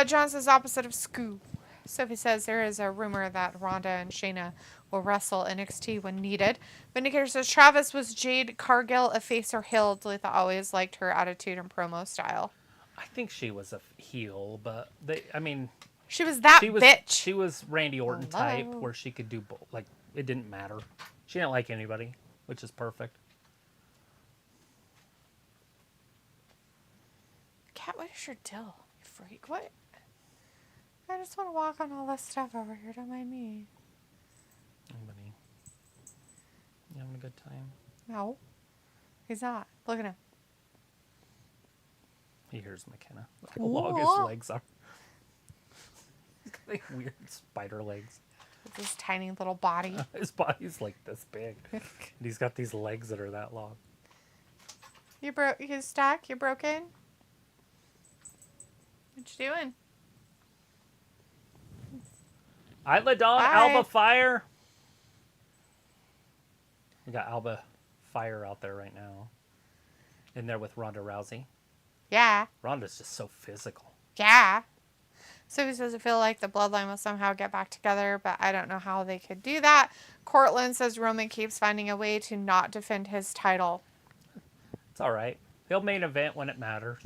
John says opposite of Scoo. Sophie says there is a rumor that Ronda and Shayna will wrestle NXT when needed. Vindicator says Travis was Jade Cargill a face or heel. Dalitha always liked her attitude and promo style. I think she was a heel, but she was that bitch. She was Randy Orton type, where she could do both. Like, it didn't matter. She didn't like anybody, which is perfect. Cat, what is your deal, you freak? What? I just want to walk on all this stuff over here. Don't mind me. Nobody. You having a good time? No. He's not. Look at him. He hears McKenna. Look how long his legs are. He's got like weird spider legs. With his tiny little body. His body's like this big. And he's got these legs that are that long. You stuck? You're broken? What you doing? Isla Dawn, Alba Fire. We got Alba Fire out there right now. In there with Ronda Rousey. Yeah. Ronda's just so physical. Yeah. Sophie says, I feel like the bloodline will somehow get back together, but I don't know how they could do that. Cortland says Roman keeps finding a way to not defend his title. It's all right. He'll main event when it matters,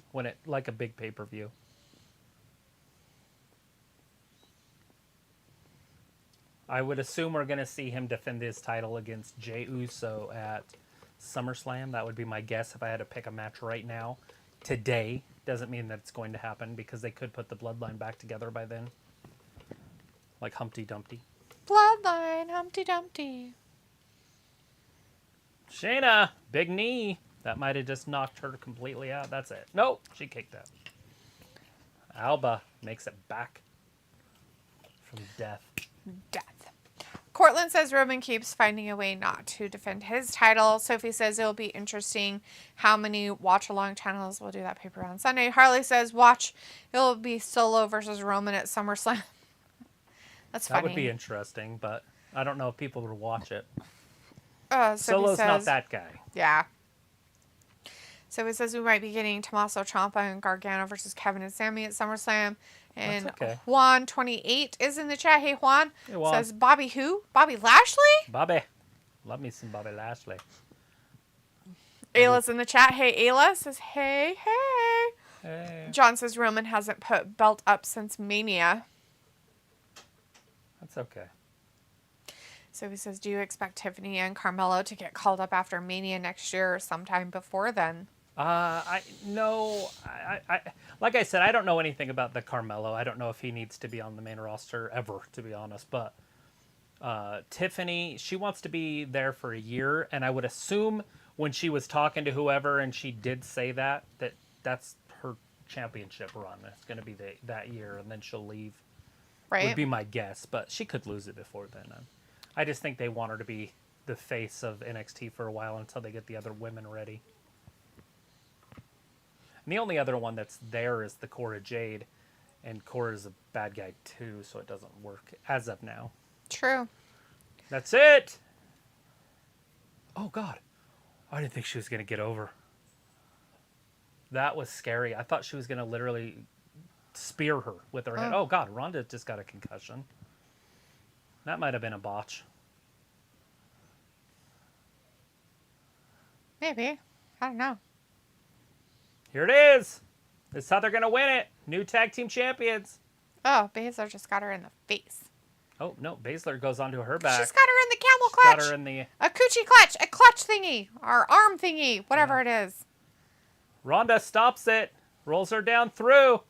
like a big pay-per-view. I would assume we're going to see him defend his title against Jey Uso at SummerSlam. That would be my guess if I had to pick a match right now. Today doesn't mean that it's going to happen because they could put the bloodline back together by then. Like Humpty Dumpty. Bloodline, Humpty Dumpty. Shayna, big knee. That might have just knocked her completely out. That's it. Nope, she kicked out. Alba makes it back from death. Cortland says Roman keeps finding a way not to defend his title. Sophie says it'll be interesting how many watch-along channels will do that paper on Sunday. Harley says it'll be Solo versus Roman at SummerSlam. That's funny. That would be interesting, but I don't know if people would watch it. Solo's not that guy. Yeah. Sophie says we might be getting Tommaso Ciampa and Gargano versus Kevin and Sami at SummerSlam. And okay. Juan28 is in the chat. Hey, Juan. Hey, Juan. Says Bobby who? Bobby Lashley? Bobby. Love me some Bobby Lashley. Ayla's in the chat. Hey, Ayla says, hey. Hey. John says Roman hasn't put belt up since Mania. That's okay. So he says, do you expect Tiffany and Carmelo to get called up after Mania next year or sometime before then? Like I said, I don't know anything about the Carmelo. I don't know if he needs to be on the main roster ever, to be honest. But Tiffany, she wants to be there for a year, and I would assume when she was talking to whoever and she did say that's her championship run. It's going to be that year, and then she'll leave. Right. Would be my guess, but she could lose it before then. I just think they want her to be the face of NXT for a while until they get the other women ready. And the only other one that's there is the Cora Jade, and Cora's a bad guy too, so it doesn't work as of now. True. That's it. Oh, God. I didn't think she was going to get over. That was scary. I thought she was going to literally spear her with her head. Oh, God. Ronda just got a concussion. That might have been a botch. Maybe. I don't know. Here it is. This is how they're going to win it. New tag team champions. Oh, Baszler just got her in the face. Oh, no. Baszler goes onto her back. She's got her in the camel clutch. Got her in the... A coochie clutch. A clutch thingy. Or arm thingy. Whatever it is. Ronda stops it. Rolls her down through.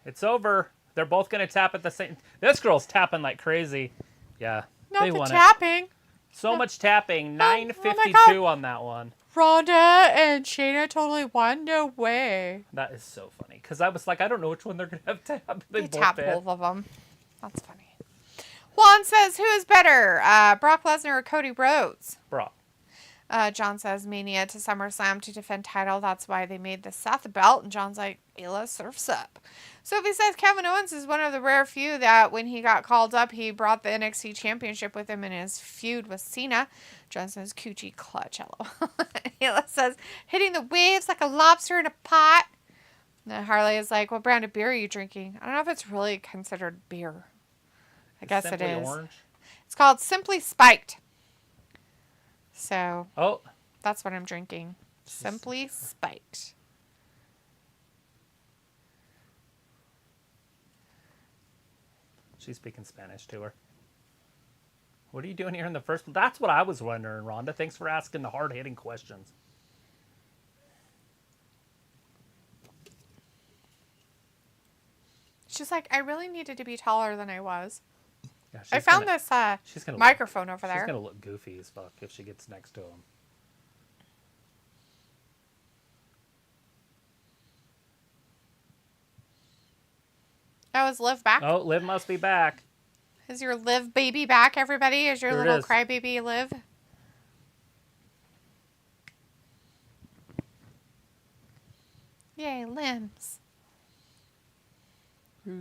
It's over. They're both going to tap at the same... This girl's tapping like crazy. Yeah. Not they the won tapping. So much tapping. Oh 9:52 on that one. Ronda and Shayna totally won? No way. That is so funny. Because I was like, I don't know which one they're going to have tapped. They both tap did. both of them. That's funny. Juan says, who is better, Brock Lesnar or Cody Rhodes? Brock. John says, Mania to SummerSlam to defend title. That's why they made the Seth belt. And John's like, Ayla surfs up. Sophie says Kevin Owens is one of the rare few that when he got called up, he brought the NXT championship with him in his feud with Cena. John says, coochie clutch. Hello. Ayla says, hitting the waves like a lobster in a pot. And then Harley is like, what brand of beer are you drinking? I don't know if it's really considered beer. I guess Simply it is. Orange? It's called Simply Spiked. So, Oh. that's what I'm drinking. Simply Spiked. She's speaking Spanish to her. What are you doing here in the first place? That's what I was wondering, Rhonda. Thanks for asking the hard-hitting questions. She's like, I really needed to be taller than I was. Yeah, I found this microphone over there. She's going to look goofy as fuck if she gets next to him. Oh, is Liv back? Oh, Liv must be back. Is your Liv baby back, everybody? Is your Here it little is. crybaby Liv? Yay, limbs.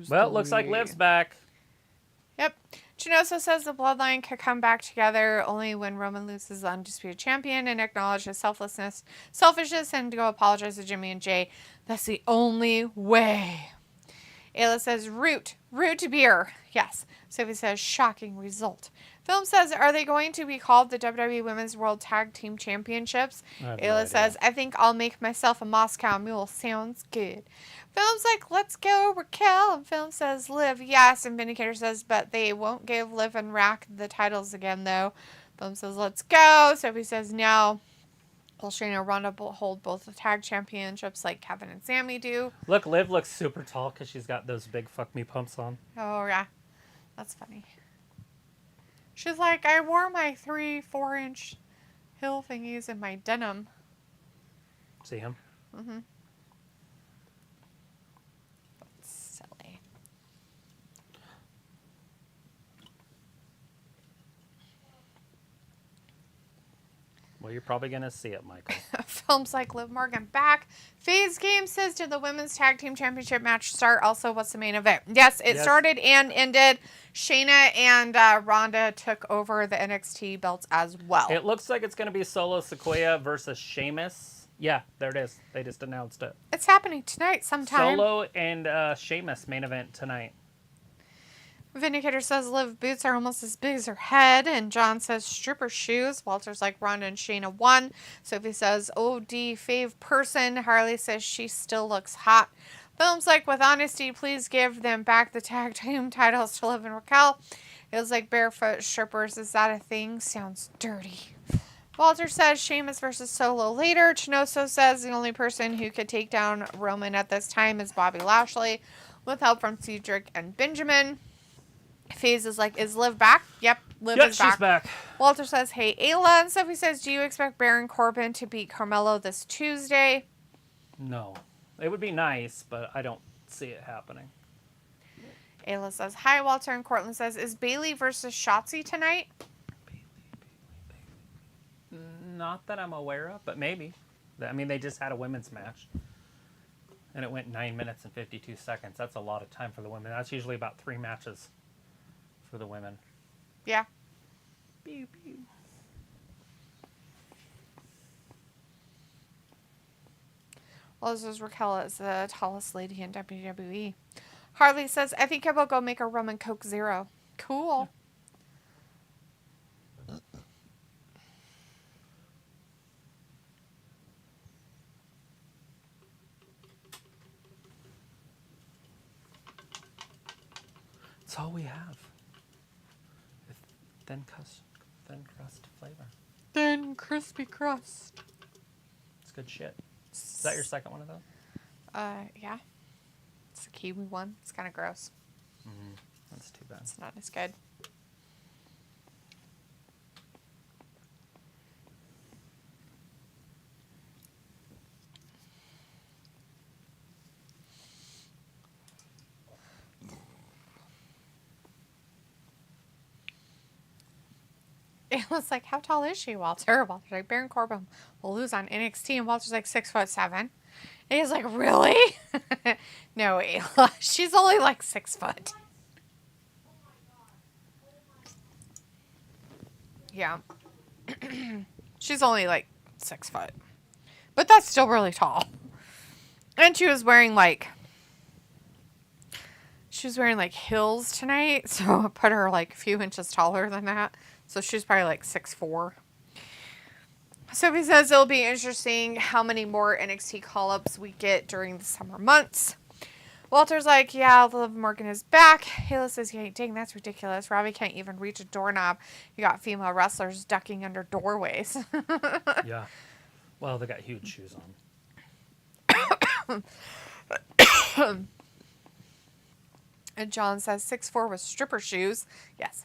Well, it looks like Liv's back. Yep. Chinoso says the bloodline could come back together only when Roman loses the undisputed champion and acknowledge his selfishness, and go apologize to Jimmy and Jay. That's the only way. Ayla says root beer. Yes. Sophie says shocking result. Film says, are they going to be called the WWE Women's World Tag Team Championships? Ayla says, I think I'll make myself a Moscow Mule. Sounds good. Film's like, let's go, Raquel. And Film says, Liv, yes. And Vindicator says, but they won't give Liv and Rack the titles again, though. Film says, let's go. Sophie says, no. Will Shayna and Ronda hold both the tag championships like Kevin and Sammy do? Look, Liv looks super tall because she's got those big fuck me pumps on. Oh, yeah. That's funny. She's like, I wore my 3-4 inch heel thingies in my denim. See him? Mm-hmm. That's silly. Well, you're probably going to see it, Michael. Films like Liv Morgan back. FaZe Game says, did the Women's Tag Team Championship match start? Also, what's the main event? Yes, it started and ended. Shayna and Ronda took over the NXT belts as well. It looks like it's going to be Solo Sequoia versus Sheamus. Yeah, there it is. They just announced it. It's happening tonight sometime. Solo and Sheamus main event tonight. Vindicator says Liv boots are almost as big as her head. And John says stripper shoes. Walter's like Ronda and Shayna won. Sophie says OD fave person. Harley says she still looks hot. Film's like, with honesty, please give them back the tag team titles to Liv and Raquel. It was like barefoot strippers. Is that a thing? Sounds dirty. Walter says Sheamus versus Solo later. Chinoso says the only person who could take down Roman at this time is Bobby Lashley with help from Cedric and Benjamin. FaZe is like, is Liv back? Yep, Liv Yep, is back. she's back. Walter says, hey, Ayla. And Sophie says, do you expect Baron Corbin to beat Carmelo this Tuesday? No. It would be nice, but I don't see it happening. Ayla says, hi, Walter. And Cortland says, is Bailey versus Shotzi tonight? Not that I'm aware of, but maybe. I mean, they just had a women's match. And it went 9 minutes and 52 seconds. That's a lot of time for the women. That's usually about 3 matches for the women. Yeah. Pew, pew. Well, this is Raquel is the tallest lady in WWE. Harley says, I think I will go make a rum and Coke Zero. Cool. That's all we have. With thin crust flavor. Thin crispy crust. It's good shit. Is that your second one of those? Yeah. It's a kiwi one. It's kind of gross. Mm-hmm. That's too bad. It's not as good. It was like, how tall is she, Walter? Walter's like, Baron Corbin will lose on NXT. And Walter's like 6'7". And he's like, really? No, Ayla. She's only like 6 foot. Yeah. She's only like 6 foot. But that's still really tall. And she was wearing like heels tonight. So it put her like a few inches taller than that. So she's probably like 6'4". Sophie says it'll be interesting how many more NXT call-ups we get during the summer months. Walter's like, yeah, Liv Morgan is back. Ayla says, yeah, dang, that's ridiculous. Robbie can't even reach a doorknob. You got female wrestlers ducking under doorways. Yeah. Well, they got huge shoes on. And John says 6'4" with stripper shoes. Yes.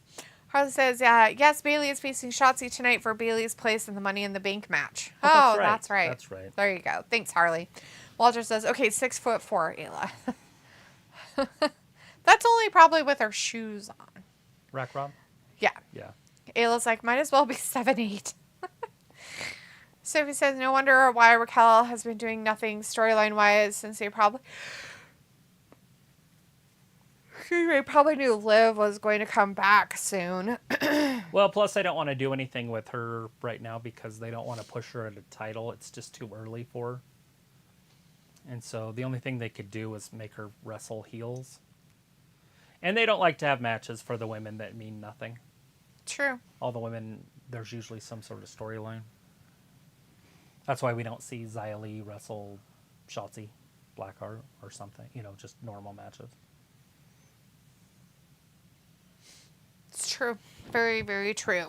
Harley says, yes, Bailey is facing Shotzi tonight for Bailey's place in the Money in the Bank match. Oh, that's right. That's right. There you go. Thanks, Harley. Walter says, okay, 6'4", Ayla. That's only probably with her shoes on. Rack Rob? Yeah. Yeah. Ayla's like, might as well be 7'8". Sophie says, no wonder why Raquel has been doing nothing storyline-wise since they probably knew Liv was going to come back soon. Well, plus they don't want to do anything with her right now because they don't want to push her at a title. It's just too early for her. And so the only thing they could do was make her wrestle heels. And they don't like to have matches for the women that mean nothing. True. All the women, there's usually some sort of storyline. That's why we don't see Xia Li wrestle Shotzi Blackheart or something. You know, just normal matches. It's true. Very, very true.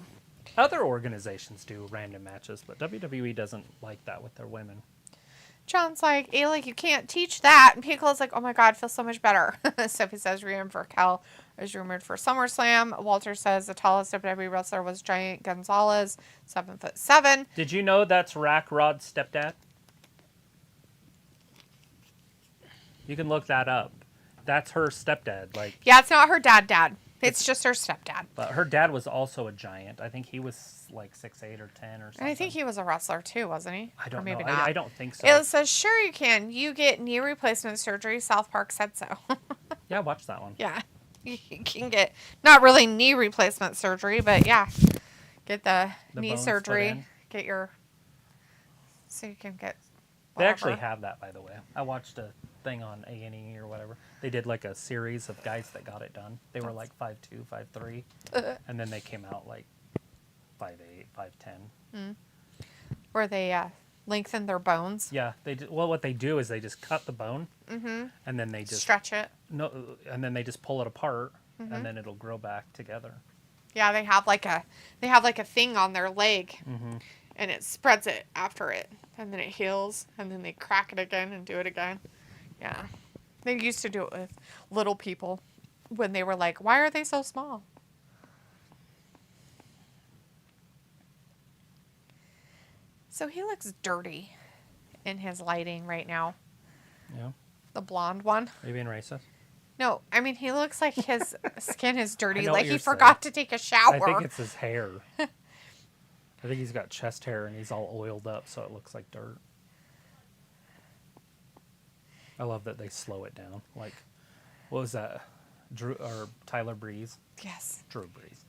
Other organizations do random matches, but WWE doesn't like that with their women. John's like, Ayla, you can't teach that. And Piccolo's like, oh my God, feels so much better. Sophie says, Rhea for Cal is rumored for SummerSlam. Walter says the tallest WWE wrestler was Giant Gonzalez, 7'7". Did you know that's Rack Rod's stepdad? You can look that up. That's her stepdad. Like, yeah, it's not her dad. It's just her stepdad. But her dad was also a giant. I think he was like 6'8" or 10 or something. And I think he was a wrestler too, wasn't he? I don't or maybe know. Not. I don't think so. It says, sure you can. You get knee replacement surgery. South Park said so. Yeah, watch that one. Yeah. You can get, not really knee replacement surgery, but yeah. Get the knee surgery. Get your, so you can get whatever. They actually have that, by the way. I watched a thing on A&E or whatever. They did like a series of guys that got it done. They were like 5'2", 5'3", and then they came out like 5'8", 5'10". Where they lengthen their bones. Yeah, well, what they do is they just cut the bone, and then they just stretch it. And then they just pull it apart, and then it'll grow back together. Yeah, they have like a thing on their leg, and it spreads it after it, and then it heals, and then they crack it again and do it again. Yeah, they used to do it with little people. when they were like, why are they so small? So he looks dirty in his lighting right now. Yeah. The blonde one. Are you being racist? No, I mean, he looks like his skin is dirty, know like what he you're forgot to take a shower. I think it's his hair. I think he's got chest hair and he's all oiled up, so it looks like dirt. I love that they slow it down. Like, what was that? Tyler Breeze? Yes. Drew Brees.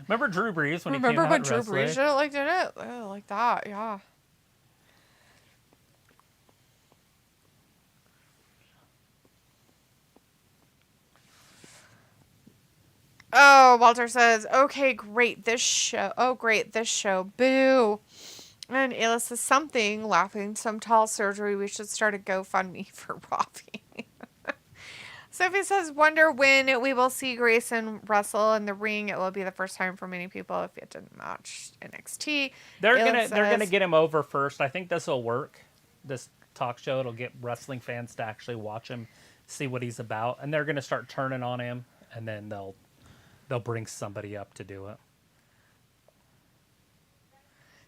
Remember Drew Brees when he came Remember out when Drew wrestling? Brees did it? Oh, like that, yeah. Oh, Walter says, okay, great, this show. Oh, great, this show. Boo. And Ayla says something, laughing, some tall surgery. We should start a GoFundMe for Robbie. Sophie says, wonder when we will see Grayson wrestle in the ring. It will be the first time for many people if it didn't match NXT. They're gonna get him over first. I think this will work. This talk show, it'll get wrestling fans to actually watch him, see what he's about, and they're gonna start turning on him, and then they'll bring somebody up to do it.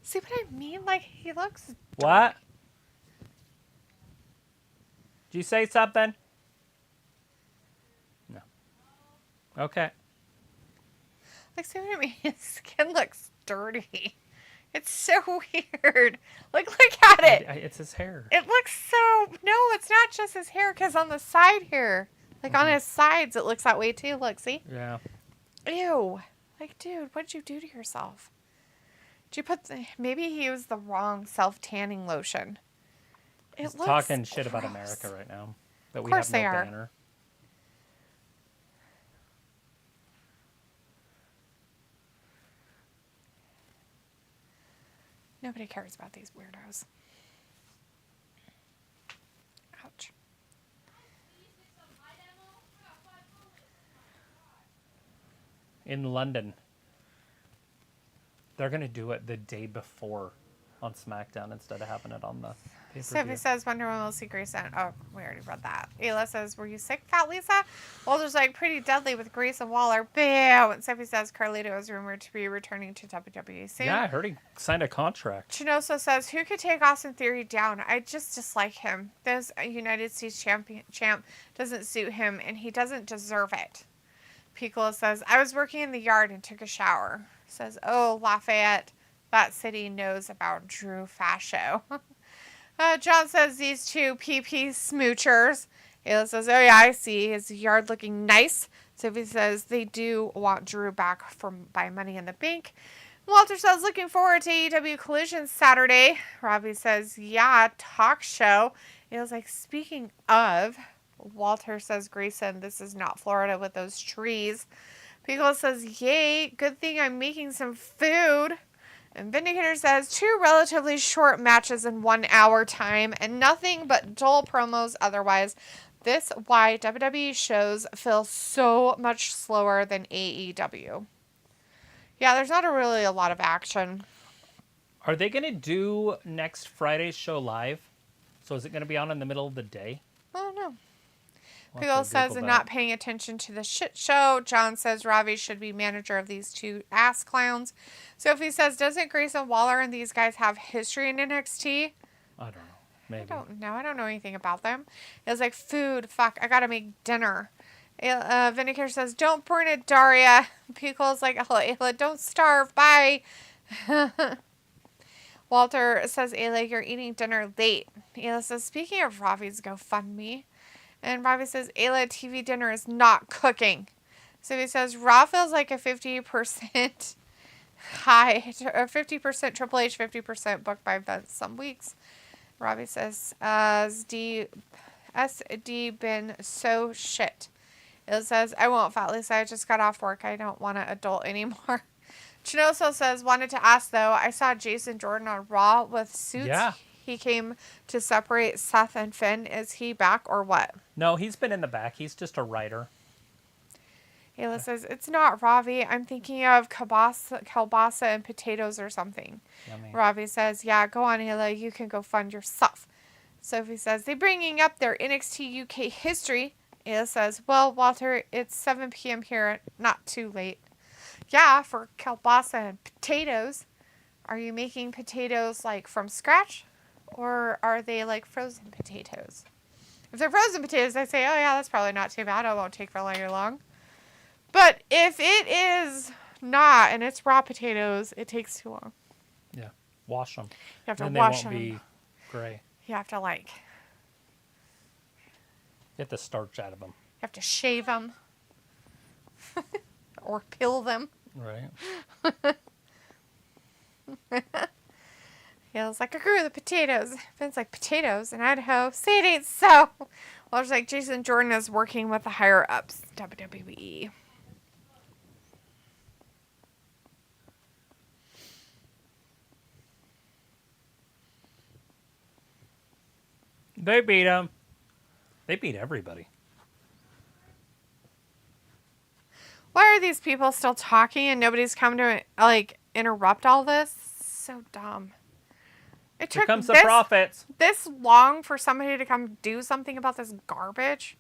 See what I mean? Like, he looks What? Did you say something? No. Okay. like, see what I mean? His skin looks dirty. It's so weird. Like, look at it. It's his hair. It looks so... No, it's not just his hair, because on the side here, like on his sides, it looks that way too. Look, see? Yeah. Ew. Like, dude, what'd you do to yourself? Did you put maybe he used the wrong self-tanning lotion. He's talking shit about America right now. That we have no banner. Nobody cares about these weirdos. Ouch. In London. They're going to do it the day before on SmackDown instead of having it on the pay-per-view. Sophie says, wonder when we'll see Grayson. Oh, we already read that. Ayla says, were you sick, Fat Lisa? Walter's like, pretty deadly with Grayson Waller. Boo! And Sophie says, Carlito is rumored to be returning to WWE soon. Yeah, I heard he signed a contract. Chinoso says, who could take Austin Theory down? I just dislike him. This United States champ doesn't suit him, and he doesn't deserve it. Piccolo says, I was working in the yard and took a shower. Says, oh, Lafayette, that city knows about Drew Fascio. John says, these two PP smoochers. Ayla says, oh, yeah, I see. His yard looking nice. Sophie says, they do want Drew back by Money in the Bank. Walter says, looking forward to AEW Collision Saturday. Robbie says, yeah, talk show. Ayla's like, speaking of... Walter says, Grayson, this is not Florida with those trees. Pickle says, yay, good thing I'm making some food. And Vindicator says, 2 relatively short matches in 1 hour time and nothing but dull promos otherwise. This why WWE shows feel so much slower than AEW. Yeah, there's not really a lot of action. Are they going to do next Friday's show live? So is it going to be on in the middle of the day? I don't know. We'll Pickle says, I'm not paying attention to the shit show. John says, Ravi should be manager of these 2 ass clowns. Sophie says, doesn't Grayson Waller and these guys have history in NXT? I don't know. Maybe. I don't know. I don't know anything about them. It was like, food. Fuck, I gotta make dinner. Vindicator says, don't burn it, Daria. Pickle's like, oh, Ayla, don't starve. Bye. Walter says, Ayla, you're eating dinner late. Ayla says, speaking of Ravi's GoFundMe. And Ravi says, Ayla, TV dinner is not cooking. So he says, Raw feels like a 50% high, or 50% Triple H, 50% booked by Vince some weeks. Ravi says, SD been so shit. It says, I won't, Fat Lisa. I just got off work. I don't want to adult anymore. Chinoso says, wanted to ask, though, I saw Jason Jordan on Raw with suits. Yeah. He came to separate Seth and Finn. Is he back or what? No, he's been in the back. He's just a writer. Ayla says, it's not Ravi. I'm thinking of kielbasa and potatoes or something. Yummy. Ravi says, yeah, go on, Ayla. You can go fund yourself. Sophie says, they're bringing up their NXT UK history. Ayla says, well, Walter, it's 7 p.m. here. Not too late. Yeah, for kielbasa and potatoes. Are you making potatoes, like, from scratch? Or are they, like, frozen potatoes? If they're frozen potatoes, I say, oh, yeah, that's probably not too bad. It won't take very long. But if it is not, and it's raw potatoes, it takes too long. Yeah. Wash them. You have to then wash they them. won't be gray. You have to, like... Get the starch out of them. You have to shave them. Or peel them. Right. Feels like I grew the potatoes. Feels like potatoes in Idaho. Say it ain't so. Well, it's like Jason Jordan is working with the higher ups, WWE. They beat him. They beat everybody. Why are these people still talking and nobody's come to, like, interrupt all this? So dumb. It Here took comes the Profits. this long for somebody to come do something about this garbage.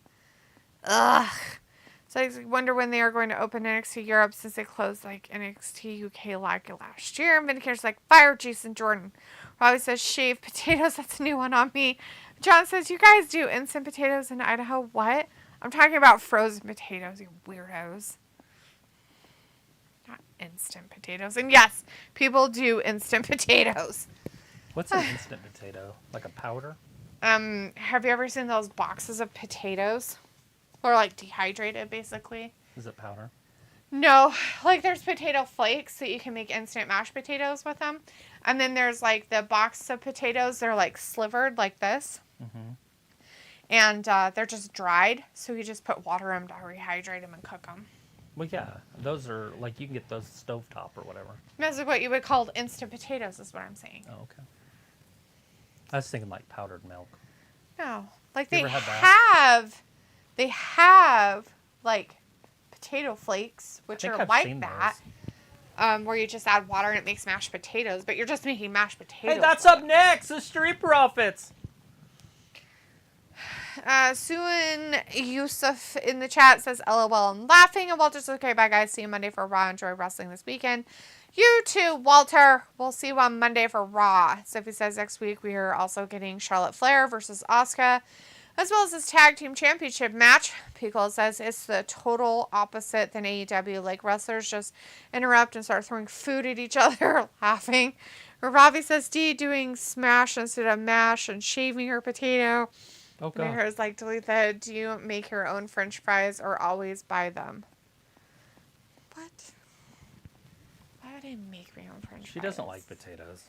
Ugh. So I wonder when they are going to open NXT Europe since they closed, like, NXT UK like last year. And Vindicator's like, fire Jason Jordan. Robbie says, shaved potatoes. That's a new one on me. John says, you guys do instant potatoes in Idaho? What? I'm talking about frozen potatoes, you weirdos. Not instant potatoes. And yes, people do instant potatoes. What's an instant potato? Like a powder? Have you ever seen those boxes of potatoes? Or like dehydrated, basically? Is it powder? No, like there's potato flakes that you can make instant mashed potatoes with them. And then there's like the box of potatoes. They're like slivered like this. Mm-hmm. And they're just dried. So you just put water in them to rehydrate them and cook them. Well, yeah. Those are, like, you can get those stovetop or whatever. That's what you would call instant potatoes is what I'm saying. Oh, okay. I was thinking, like, powdered milk. No. Like You they ever had that? have, like, potato flakes, which I think are I've like seen that. Where you just add water and it makes mashed potatoes, but you're just making mashed potatoes. Hey, that's up next! The Street Profits! Suan Yusuf in the chat says, LOL, I'm laughing. And Walter's okay, bye guys. See you Monday for Raw. Enjoy wrestling this weekend. You too, Walter. We'll see you on Monday for Raw. Sophie says next week we are also getting Charlotte Flair versus Asuka, as well as this tag team championship match. Pickle says it's the total opposite than AEW. Like wrestlers just interrupt and start throwing food at each other, laughing. Ravi says D doing smash instead of mash and shaving her potato. Oh, God. Mayor's like, delete that. Do you make your own French fries or always buy them? What? Why would I make my own French fries? She doesn't like potatoes.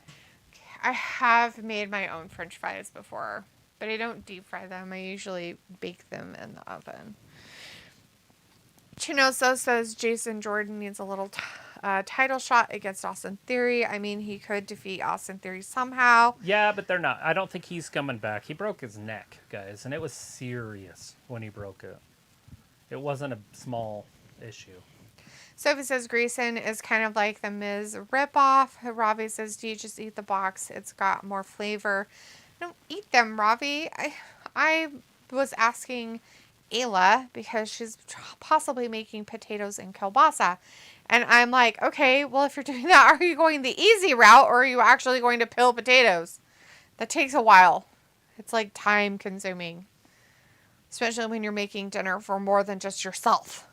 I have made my own French fries before, but I don't deep fry them. I usually bake them in the oven. Chinoso says Jason Jordan needs a little title shot against Austin Theory. I mean, he could defeat Austin Theory somehow. Yeah, but they're not. I don't think he's coming back. He broke his neck, guys, and it was serious when he broke it. It wasn't a small issue. Sophie says Grayson is kind of like the Miz ripoff. Ravi says, do you just eat the box? It's got more flavor. Don't eat them, Ravi. I was asking Ayla because she's possibly making potatoes and kielbasa. And I'm like, okay, well, if you're doing that, are you going the easy route or are you actually going to peel potatoes? That takes a while. It's like time consuming, especially when you're making dinner for more than just yourself.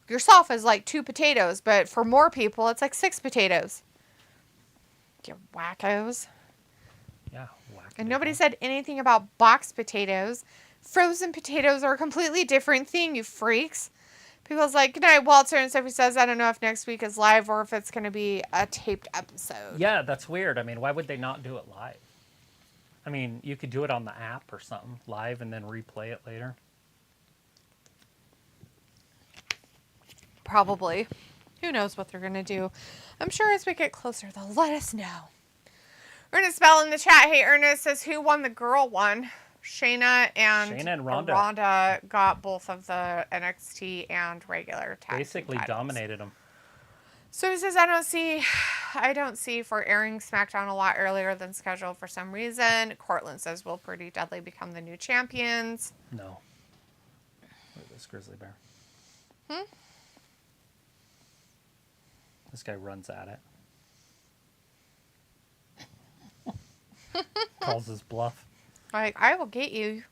Yourself is like 2 potatoes, but for more people, it's like 6 potatoes. You wackos. Yeah, whack. And nobody said anything about boxed potatoes. Frozen potatoes are a completely different thing, you freaks. People's like, good night, Walter. And Sophie says, I don't know if next week is live or if it's going to be a taped episode. Yeah, that's weird. I mean, why would they not do it live? I mean, you could do it on the app or something, live, and then replay it later. Probably. Who knows what they're going to do. I'm sure as we get closer, they'll let us know. Ernest Bell in the chat. Hey, Ernest says, who won the girl one? Shayna and Ronda. Ronda got both of the NXT and regular tag Basically titles. dominated them. So he says, I don't see for airing SmackDown a lot earlier than scheduled for some reason. Cortland says, will Pretty Deadly become the new champions? No. this grizzly bear. Hmm? This guy runs at it. Calls his bluff. Like, I will get you.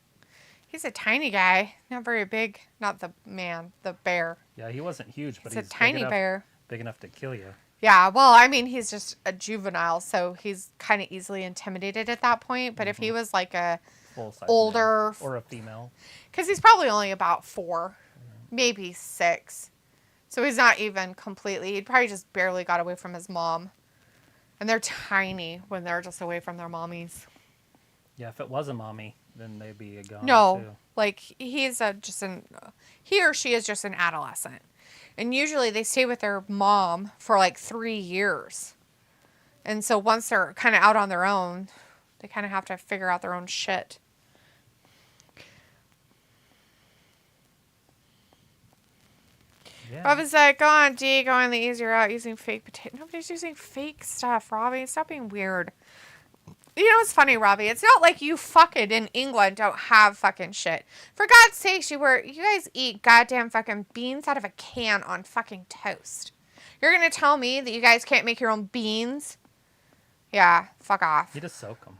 He's a tiny guy. Not very big. Not the man, the bear. Yeah, he wasn't huge, but He's he's a tiny bear. Big enough to kill you. Yeah, well, I mean, he's just a juvenile, so he's kind of easily intimidated at that point. But if he was like a Full-size older... male. Or a female. Because he's probably only about 4, maybe 6. So he's not even completely... He'd probably just barely got away from his mom. And they're tiny when they're just away from their mommies. Yeah, if it was a mommy, then they'd be a gone No, too. like he's he or she is just an adolescent. And usually they stay with their mom for like 3 years. And so once they're kind of out on their own, they kind of have to figure out their own shit. Yeah. Robbie's like, go on, D, go on the easier route using fake potato. Nobody's using fake stuff, Robbie. Stop being weird. You know what's funny, Robbie? It's not like you fucking in England don't have fucking shit. For God's sakes, you guys eat goddamn fucking beans out of a can on fucking toast. You're gonna tell me that you guys can't make your own beans? Yeah, fuck off. You just soak them.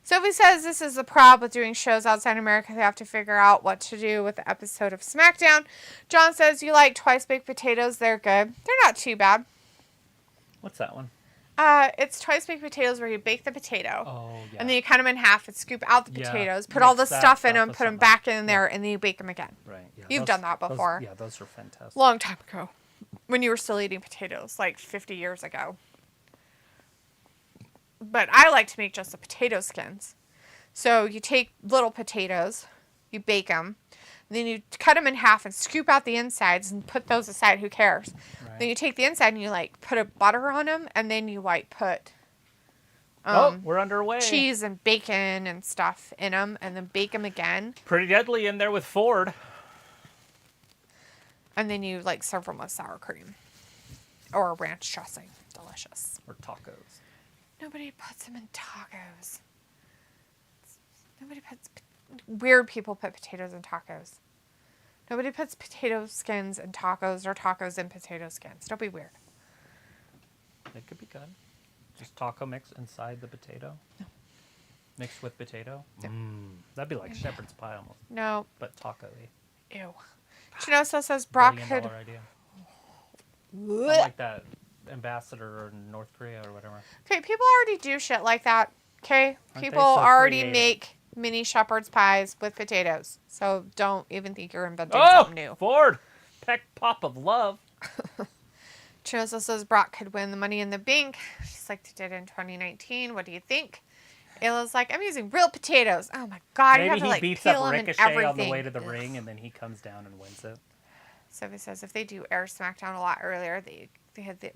Sophie says this is the problem with doing shows outside America. They have to figure out what to do with the episode of SmackDown. John says you like twice baked potatoes. They're good. They're not too bad. What's that one? It's twice baked potatoes where you bake the potato. Oh, yeah. And then you cut them in half and scoop out the Yeah, potatoes, put all the mix that stuff in stuff them, with put them something back else. in there, and then you bake them again. Right. Yeah, You've done that before. Yeah, those are fantastic. Long time ago. When you were still eating potatoes, like 50 years ago. But I like to make just the potato skins. So you take little potatoes, you bake them, then you cut them in half and scoop out the insides and put those aside. Who cares? Right. Then you take the inside and you like put a butter on them, and then you like put we're underway. cheese and bacon and stuff in them, and then bake them again. Pretty deadly in there with Ford. And then you like serve them with sour cream or ranch dressing. Delicious. Or tacos. Nobody puts them in tacos. Weird people put potatoes in tacos. Nobody puts potato skins in tacos or tacos in potato skins. Don't be weird. It could be good. Just taco mix inside the potato? No. Mixed with potato? No. That'd be like shepherd's pie almost. No. But taco-y. Ew. Chinoso says Brock $1 could... billion idea. I like that ambassador in North Korea or whatever. Okay, people already do shit like that. Okay? Aren't People they so already creative? make mini shepherd's pies with potatoes. So don't even think you're inventing Oh, something new. Ford! Peck pop of love. Chinoso says Brock could win the Money in the Bank, just like they did in 2019. What do you think? Ayla's like, I'm using real potatoes. Oh my god, you Maybe have to he like beats peel up them and Ricochet everything. on the way to the ring, and then he comes down and wins it. Sophie says if they do air SmackDown a lot earlier,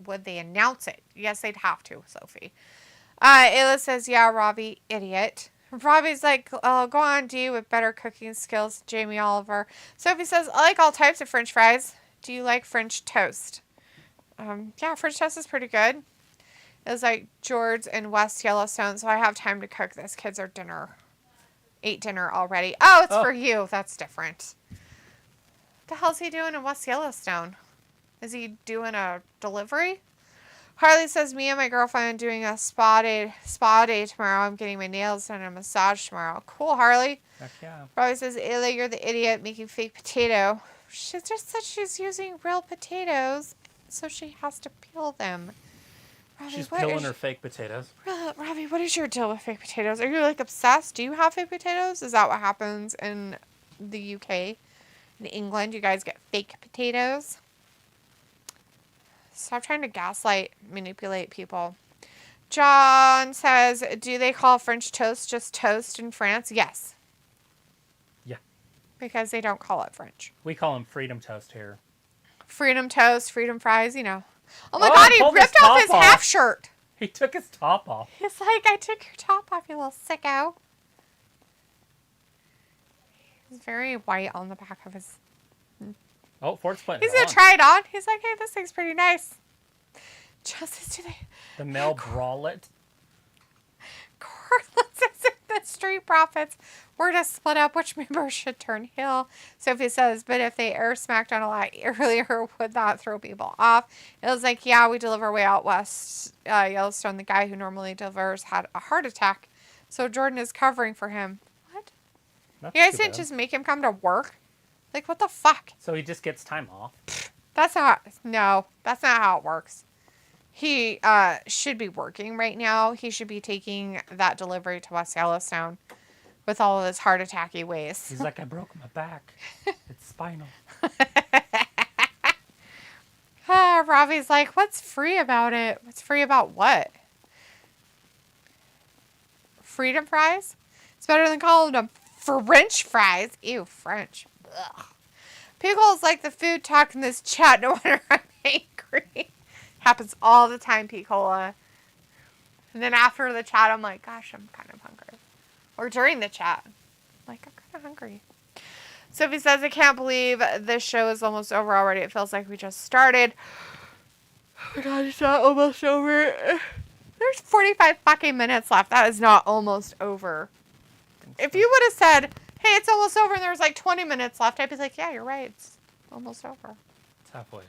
would they announce it? Yes, they'd have to, Sophie. Ayla says, yeah, Robbie, idiot. Robbie's like, oh, go on, D, with better cooking skills, Jamie Oliver. Sophie says, I like all types of French fries. Do you like French toast? Yeah, French toast is pretty good. It was like George and West Yellowstone, so I have time to cook this. Kids are ate dinner already. Oh, it's for you. That's different. What the hell's he doing in West Yellowstone? Is he doing a delivery? Harley says, me and my girlfriend are doing a spa day tomorrow. I'm getting my nails done and a massage tomorrow. Cool, Harley. Heck yeah. Harley says, Ayla, you're the idiot making fake potato. She just said she's using real potatoes, so she has to peel them. Robbie, She's peeling her fake potatoes. Robbie, what is your deal with fake potatoes? Are you like obsessed? Do you have fake potatoes? Is that what happens in the UK? In England, you guys get fake potatoes? Stop trying to gaslight, manipulate people. John says, do they call French toast just toast in France? Yes. Yeah. Because they don't call it French. We call them freedom toast here. Freedom toast, freedom fries, you know. Oh my Oh, god, he he pulled his ripped off his top off. half shirt. He took his top off. He's like, I took your top off, you little sicko. He's very white on the back of his... Oh, Ford's putting He's it going on. to try it on. He's like, hey, this thing's pretty nice. Just do they... The male bralette. Corliss isn't the Street Profits were to split up, which members should turn heel. Sophie says, but if they air SmackDown a lot earlier, would that throw people off? It was like, yeah, we deliver way out west. Yellowstone, the guy who normally delivers, had a heart attack. So Jordan is covering for him. What? That's You guys too didn't bad. just make him come to work? Like, what the fuck? So he just gets time off. That's not how it works. He should be working right now. He should be taking that delivery to West Yellowstone with all of his heart attacky ways. He's like, I broke my back. It's spinal. Ravi's like, what's free about it? What's free about what? Freedom fries? It's better than calling them French fries. Ew, French. Ugh. Pickle's like the food talk in this chat. No wonder I'm angry. Happens all the time, Picola. And then after the chat, I'm like, gosh, I'm kind of hungry. Or during the chat, I'm like, I'm kind of hungry. Sophie says, I can't believe this show is almost over already. It feels like we just started. Oh my god, it's not almost over. There's 45 fucking minutes left. That is not almost over. If you would have said, hey, it's almost over, and there's like 20 minutes left, I'd be like, yeah, you're right. It's almost over. It's halfway.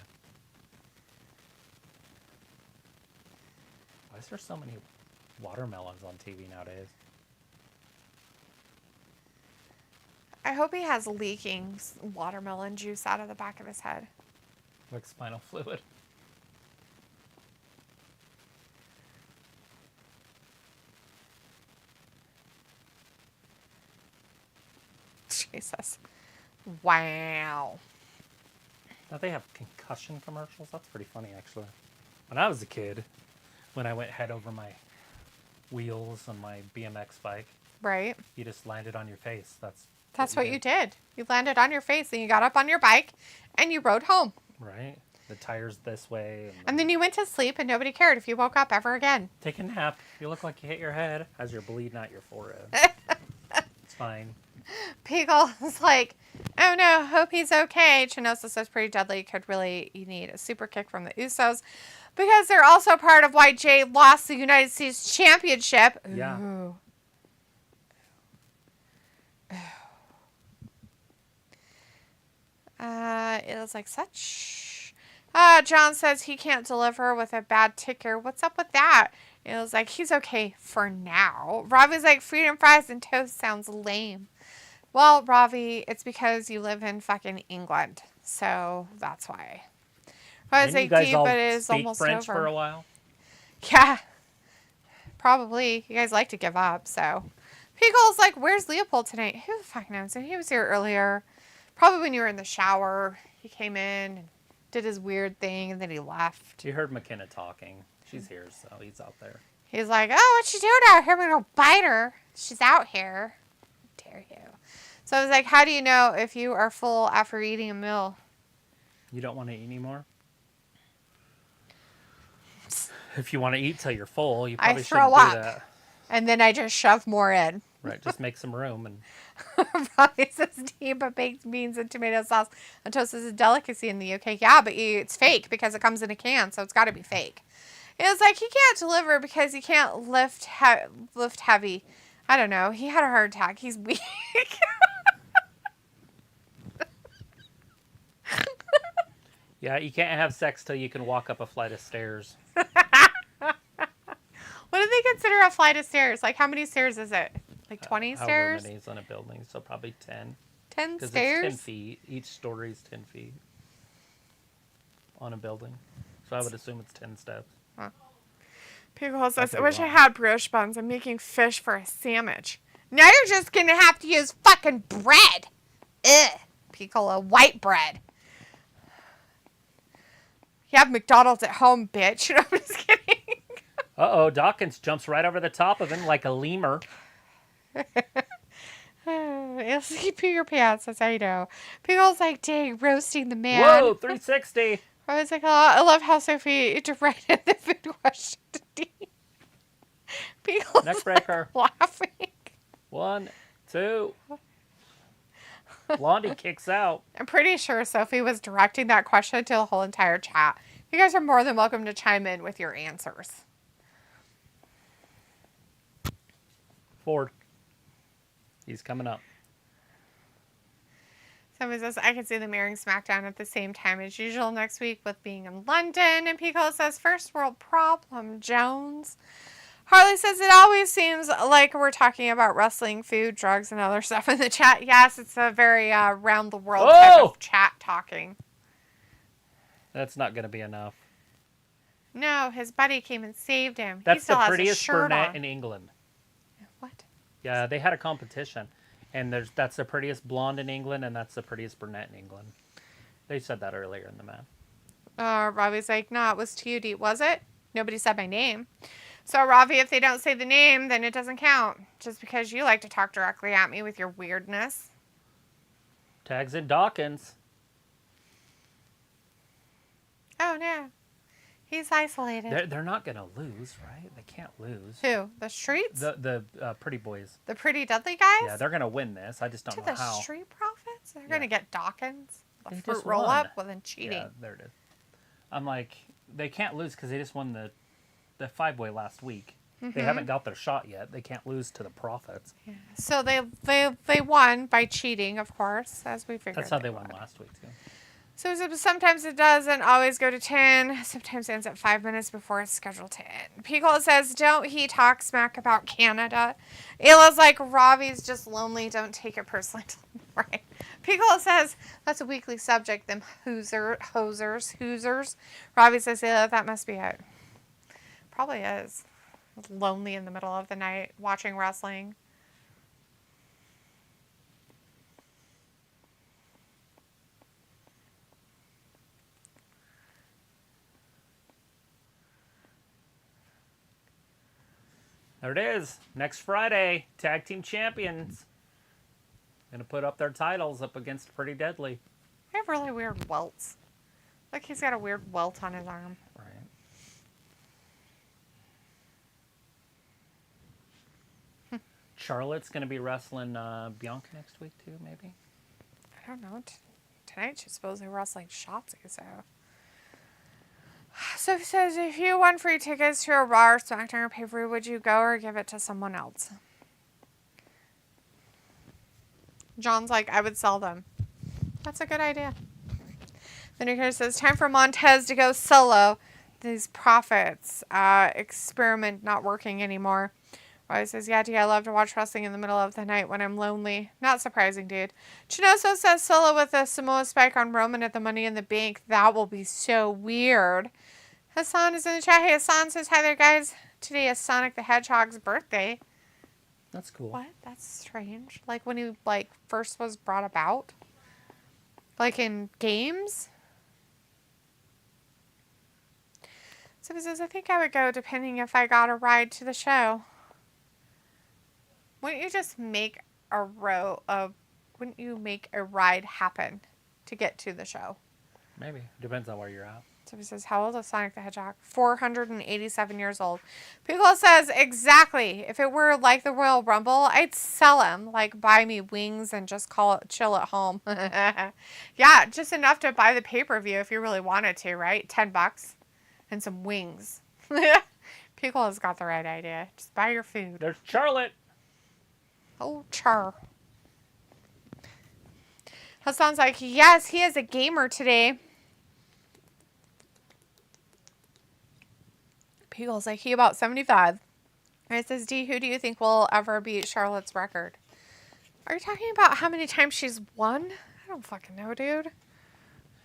Why is there so many watermelons on TV nowadays? I hope he has leaking watermelon juice out of the back of his head. Like spinal fluid. Jesus. Wow. Now they have concussion commercials. That's pretty funny, actually. When I was a kid, when I went head over my wheels on my BMX bike, Right. you just landed on your face. That's what you did. You landed on your face and you got up on your bike and you rode home. Right? The tires this way. And then you went to sleep and nobody cared if you woke up ever again. Take a nap. You look like you hit your head as you're bleeding out your forehead. It's fine. Pickle is like, oh no, hope he's okay. Chinosa says pretty deadly. You need a super kick from the Usos. Because they're also part of why Jay lost the United States Championship. Yeah. Ooh. It was like such. John says he can't deliver with a bad ticker. What's up with that? It was like, he's okay for now. Ravi's like, freedom fries and toast sounds lame. Well, Ravi, it's because you live in fucking England. So that's why. I was Didn't like, you guys all but it is speak almost French over. for a while? Yeah. Probably. You guys like to give up, so. Pickle's like, where's Leopold tonight? Who the fuck knows? He was here earlier. Probably when you were in the shower. He came in and did his weird thing, and then he left. You heard McKenna talking. She's here, so he's out there. He's like, oh, what's she doing out here? I'm going to bite her. She's out here. How dare you? So I was like, how do you know if you are full after eating a meal? You don't want to eat anymore? If you want to eat till you're full, you probably shouldn't throw do up. that. And then I just shove more in. Right, just make some room. And Ronnie says tea, but baked beans and tomato sauce on toast is a delicacy in the UK. Yeah, but it's fake because it comes in a can, so it's got to be fake. It was like he can't deliver because he can't lift heavy. I don't know. He had a heart attack. He's weak. yeah, you can't have sex till you can walk up a flight of stairs. What do they consider a flight of stairs? Like, how many stairs is it? Like 20 stairs? However many is on a building, so probably 10. 10 Because stairs? it's 10 feet. Each story is 10 feet on a building. So I would assume it's 10 steps. Huh. Pickle says, be I wish I wrong. had brioche buns. I'm making fish for a sandwich. Now you're just going to have to use fucking bread. Ugh. Pickle, white bread. You have McDonald's at home, bitch. No, I'm just kidding. Uh-oh, Dawkins jumps right over the top of him like a lemur. You'll see pee your pants. That's how you know. Pickle's like, dang, roasting the man. Whoa, 360. I was like, oh, I love how Sophie directed the food question to Dean. Pickle's Neck breaker. laughing. 1, 2. Blondie kicks out. I'm pretty sure Sophie was directing that question to the whole entire chat. You guys are more than welcome to chime in with your answers. Ford. He's coming up. Somebody says, I can see them airing SmackDown at the same time as usual next week with being in London. And Pico says, first world problem, Jones. Harley says, it always seems like we're talking about wrestling, food, drugs, and other stuff in the chat. Yes, it's a very round the world type of chat talking. That's not going to be enough. No, his buddy came and saved him. That's he still the has prettiest a shirt brunette on. in England. What? Yeah, they had a competition. And that's the prettiest blonde in England, and that's the prettiest brunette in England. They said that earlier in the match. Robbie's like, no, it was TUD. Was it? Nobody said my name. So, Robbie, if they don't say the name, then it doesn't count. Just because you like to talk directly at me with your weirdness. Tags in Dawkins. Oh, no. He's isolated. They're not going to lose, right? They can't lose. Who? The Streets? The pretty boys. The Pretty Dudley guys? Yeah, they're going to win this. I just don't know how. To the Street Profits? They're going to get Dawkins? The They fruit just roll-up? won. Well, then cheating. Yeah, there it is. I'm like, they can't lose because they just won the five-way last week. They haven't got their shot yet. They can't lose to the Profits. Yeah. So they won by cheating, of course, as we figured. That's how they won last week, too. So sometimes it doesn't always go to 10. Sometimes it ends at 5 minutes before it's scheduled to end. Pico says, don't he talk smack about Canada? Ayla's like, Robbie's just lonely. Don't take it personally. Right. Pico says, that's a weekly subject, them Hoosers. Robbie says, Ayla, that must be it. Probably is. Lonely in the middle of the night watching wrestling. There it is. Next Friday, Tag Team Champions. Going to put up their titles up against Pretty Deadly. They have really weird welts. Like he's got a weird welt on his arm. Right. Charlotte's going to be wrestling Bianca next week, too, maybe? I don't know. Tonight she's supposed to be wrestling Shotzi, so... Sophie says, if you won free tickets to a Raw or SmackDown or pay-per-view, would you go or give it to someone else? John's like, I would sell them. That's a good idea. Then here says, time for Montez to go solo. These Profits experiment not working anymore. Roy says, yeah, I love to watch wrestling in the middle of the night when I'm lonely. Not surprising, dude. Chinoso says solo with a Samoa Spike on Roman at the Money in the Bank. That will be so weird. Hassan is in the chat. Hey, Hassan says, hi there, guys. Today is Sonic the Hedgehog's birthday. That's cool. What? That's strange. Like when he first was brought about? Like in games? So he says, I think I would go depending if I got a ride to the show. Wouldn't you just make wouldn't you make a ride happen to get to the show? Maybe. Depends on where you're at. So he says, how old is Sonic the Hedgehog? 487 years old. Piccolo says, exactly. If it were like the Royal Rumble, I'd sell him. Like, buy me wings and just call it chill at home. Yeah, just enough to buy the pay-per-view if you really wanted to, right? $10 and some wings. Piccolo's got the right idea. Just buy your food. There's Charlotte. Oh, Char. Hassan's like, yes, he is a gamer today. Piggle's like, he about 75. And it says, D, who do you think will ever beat Charlotte's record? Are you talking about how many times she's won? I don't fucking know, dude.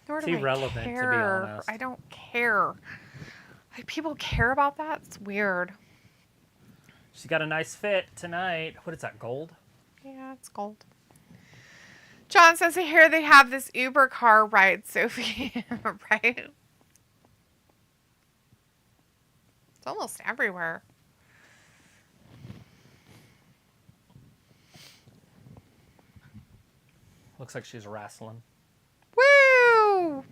Nor do It's I irrelevant, care. to be honest. I don't care. Like, people care about that? It's weird. She's got a nice fit tonight. What is that, gold? Yeah, it's gold. John says here they have this Uber car ride, Sophie. Right? It's almost everywhere. Looks like she's wrestling. Woo!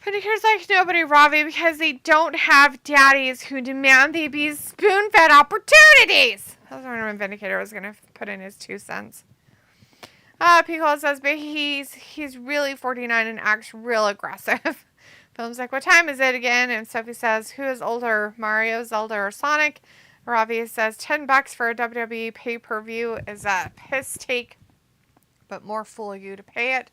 Pedicures like nobody, Robbie, because they don't have daddies who demand they be spoon-fed opportunities. That was when Vindicator was going to put in his 2 cents. Piccolo says, but he's really 49 and acts real aggressive. Film's like, what time is it again? And Sophie says, who is older, Mario, Zelda, or Sonic? Robbie says $10 for a WWE pay-per-view is a piss take, but more fool you to pay it.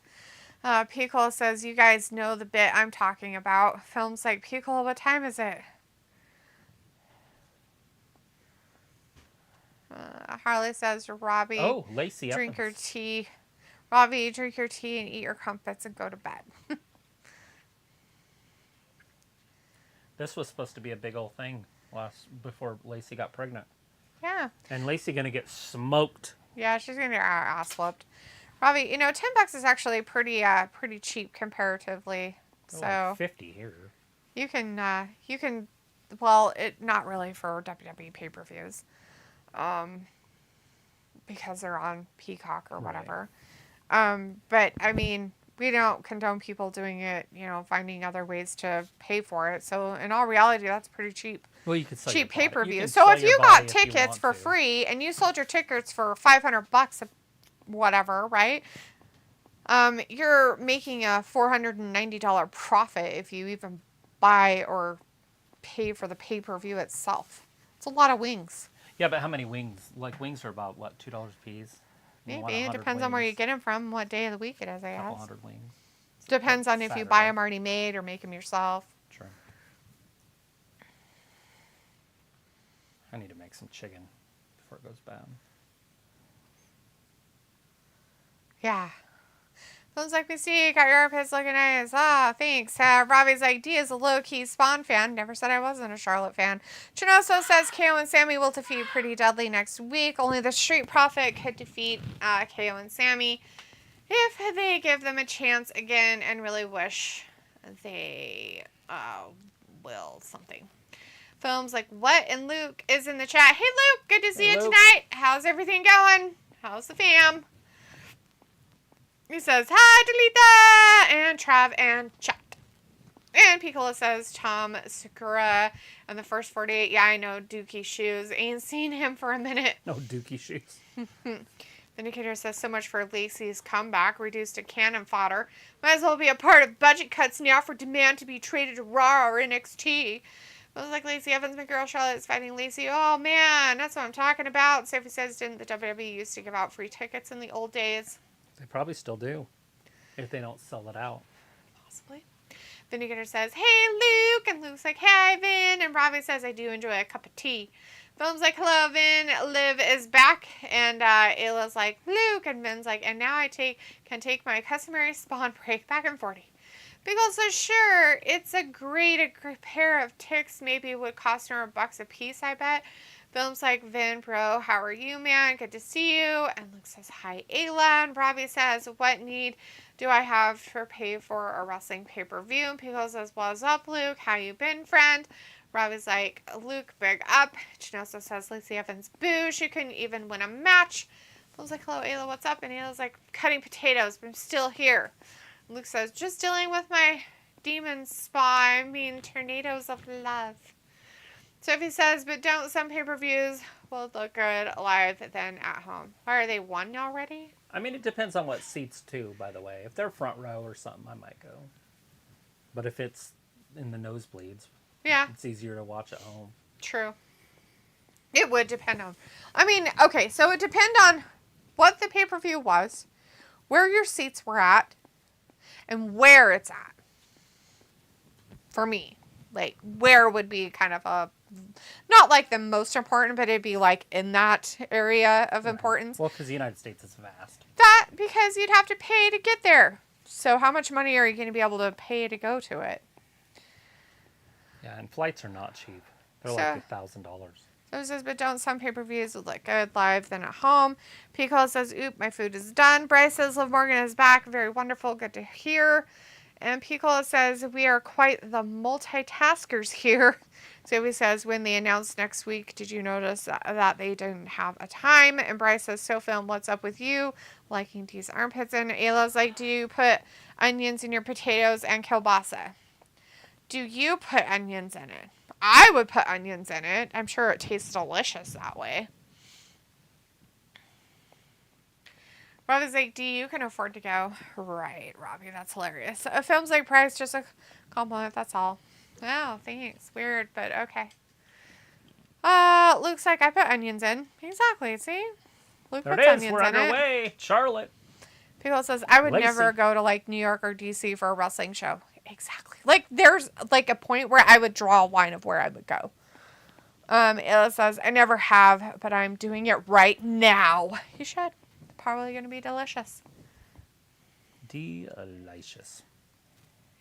Pickle says, you guys know the bit I'm talking about. Films like Pickle, what time is it? Harley says, Robbie, Oh, Lacey drink your Evans. tea. Robbie, drink your tea and eat your crumpets and go to bed. This was supposed to be a big old thing before Lacey got pregnant. Yeah. And Lacey going to get smoked. Yeah, she's going to get her ass whooped. Robbie, $10 is actually pretty cheap comparatively. So like 50 here. you can, well, not really for WWE pay-per-views, because they're on Peacock or whatever. Right. But I mean, we don't condone people doing it, finding other ways to pay for it. So in all reality, that's pretty cheap. Well, you could sell cheap your body. pay-per-view. You can So sell if your you body got if you tickets want for to. free and you sold your tickets for $500 whatever, right? You're making a $490 profit if you even buy or pay for the pay-per-view itself. It's a lot of wings. Yeah, but how many wings? Like, wings are about, what, $2 a piece? Maybe. It depends on where you get them from, what day of the week it is, I guess. A couple hundred wings. Depends on if Saturday. you buy them already made or make them yourself. Sure. I need to make some chicken before it goes bad. Yeah. Sounds like we see. Got your armpits looking nice. Ah, thanks. Robbie's like, D is a low-key Spawn fan. Never said I wasn't a Charlotte fan. Chinoso says KO and Sammy will defeat Pretty Deadly next week. Only the Street Profit could defeat KO and Sammy if they give them a chance again and really wish they will something. Films like what? And Luke is in the chat. Hey, Luke. Good to see you tonight. How's everything going? How's the fam? He says, hi, Delita, and Trav, and chat. And Piccola says, Tom Sakura and the first 48. Yeah, I know, Dookie Shoes. Ain't seen him for a minute. No Dookie Shoes. Vindicator says, so much for Lacey's comeback, reduced to cannon fodder. Might as well be a part of budget cuts now for demand to be traded to Raw or NXT. It was like Lacey Evans, my girl Charlotte is fighting Lacey. Oh, man, that's what I'm talking about. Sophie says, didn't the WWE used to give out free tickets in the old days? They probably still do, if they don't sell it out. Possibly. Vindicator says, hey, Luke. And Luke's like, hey, Vin. And Robbie says, I do enjoy a cup of tea. Film's like, hello, Vin. Liv is back. And Ayla's like, Luke. And Vin's like, and now I can take my customary Spawn break back in 40. Pickle says, sure, it's a great pair of ticks. Maybe it would cost her $1 a piece, I bet. Film's like, Vin, bro, how are you, man? Good to see you. And Luke says, hi, Ayla. And Robbie says, what need do I have for pay for a wrestling pay-per-view? And Pickle says, what's up, Luke? How you been, friend? Robbie's like, Luke, big up. Chinoso says, Lacey Evans, boo. She couldn't even win a match. Film's like, hello, Ayla, what's up? And Ayla's like, cutting potatoes, but I'm still here. Luke says, just dealing with my demon spa. I mean, tornadoes of love. Sophie says, but don't some pay-per-views will look good live than at home. Why are they won already? I mean, it depends on what seats, too, by the way. If they're front row or something, I might go. But if it's in the nosebleeds, yeah, it's easier to watch at home. True. It would depend on... I mean, okay, so it depends on what the pay-per-view was, where your seats were at, and where it's at. For me. Like, where would be kind of a... Not like the most important, but it'd be like in that area of importance. Well, because the United States is vast. That, because you'd have to pay to get there. So how much money are you going to be able to pay to go to it? Yeah, and flights are not cheap. They're So, like $1,000. So it says, but don't some pay-per-views would look good live than at home. Pico says, oop, my food is done. Bryce says, Liv Morgan is back. Very wonderful. Good to hear. And Pico says, we are quite the multitaskers here. Zoe says, when they announced next week, did you notice that they didn't have a time? And Bryce says, so film, what's up with you? Liking these armpits. And Ayla's like, do you put onions in your potatoes and kielbasa? Do you put onions in it? I would put onions in it. I'm sure it tastes delicious that way. Robbie's like, D, you can afford to go. Right, Robbie, that's hilarious. A film's like price, just a compliment, that's all. Oh, thanks. Weird, but okay. Luke's like, I put onions in. Exactly, see? Luke There puts it is. onions We're in it. underway. Charlotte. People says, I would Lacey. never go to, like, New York or D.C. for a wrestling show. Exactly. Like, there's, like, a point where I would draw a line of where I would go. Ayla says, I never have, but I'm doing it right now. You should. Probably going to be delicious. Delicious.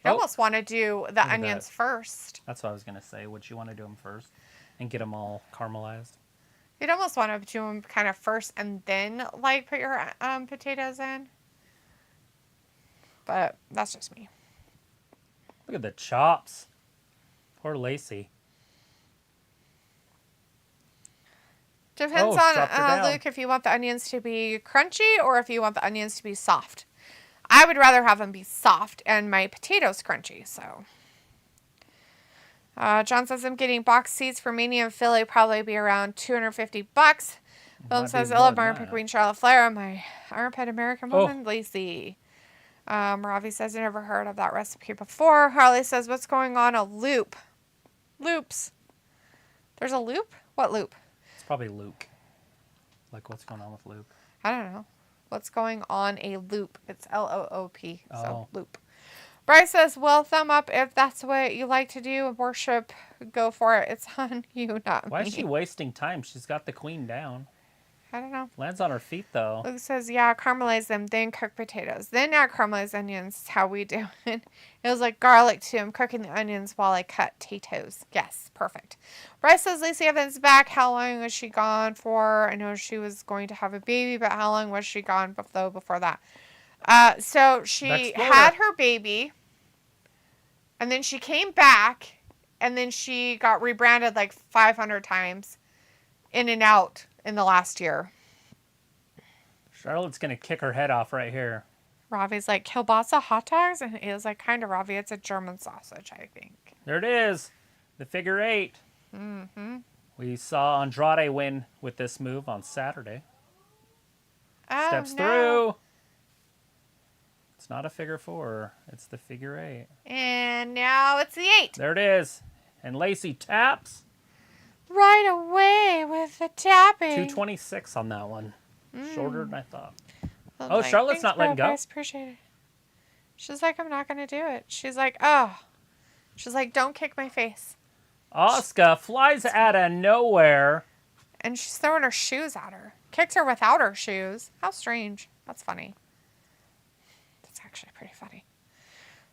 I almost want to do the at onions that. first. That's what I was going to say. Would you want to do them first and get them all caramelized? You'd almost want to do them kind of first and then, like, put your potatoes in. But that's just me. Look at the chops. Poor Lacey. Depends dropped her on, down. Luke, if you want the onions to be crunchy or if you want the onions to be soft. I would rather have them be soft and my potatoes crunchy, so. John says I'm getting box seats for Mania in Philly, probably be around $250. Phil says, I love my armpit queen Charlotte Flair, my armpit American woman, Lacey. Ravi says, I never heard of that recipe before. Harley says, what's going on? A loop. Loops. There's a loop? What loop? It's probably Luke. Like, what's going on with Luke? I don't know. What's going on a loop? It's L-O-O-P. So, Oh. loop. Bryce says, well, thumb up if that's what you like to do. Worship, go for it. It's on you, not Why me. is she wasting time? She's got the queen down. I don't know. Lands on her feet, though. Luke says, yeah, caramelize them, then cook potatoes. Then add caramelized onions. It's how we do it. It was like garlic, too. I'm cooking the onions while I cut potatoes. Yes, perfect. Bryce says, Lacey Evans back. How long was she gone for? I know she was going to have a baby, but how long was she gone before that? So she had her baby, and then she came back, and then she got rebranded like 500 times in and out in the last year. Charlotte's going to kick her head off right here. Ravi's like, kielbasa hot dogs? And it was like, kind of, Ravi. It's a German sausage, I think. There it is. The figure eight. Mm-hmm. We saw Andrade win with this move on Saturday. Oh, Steps no. through. It's not a figure four. It's the figure eight. And now it's the 8. There it is. And Lacey taps. Right away with the tapping. 226 on that one. Shorter than I thought. I'm Oh, like, Charlotte's thanks, not letting bro, go. guys, appreciate it. She's like, I'm not going to do it. She's like, oh. She's like, don't kick my face. Asuka flies out of nowhere. And she's throwing her shoes at her. Kicked her without her shoes. How strange. That's funny. That's actually pretty funny.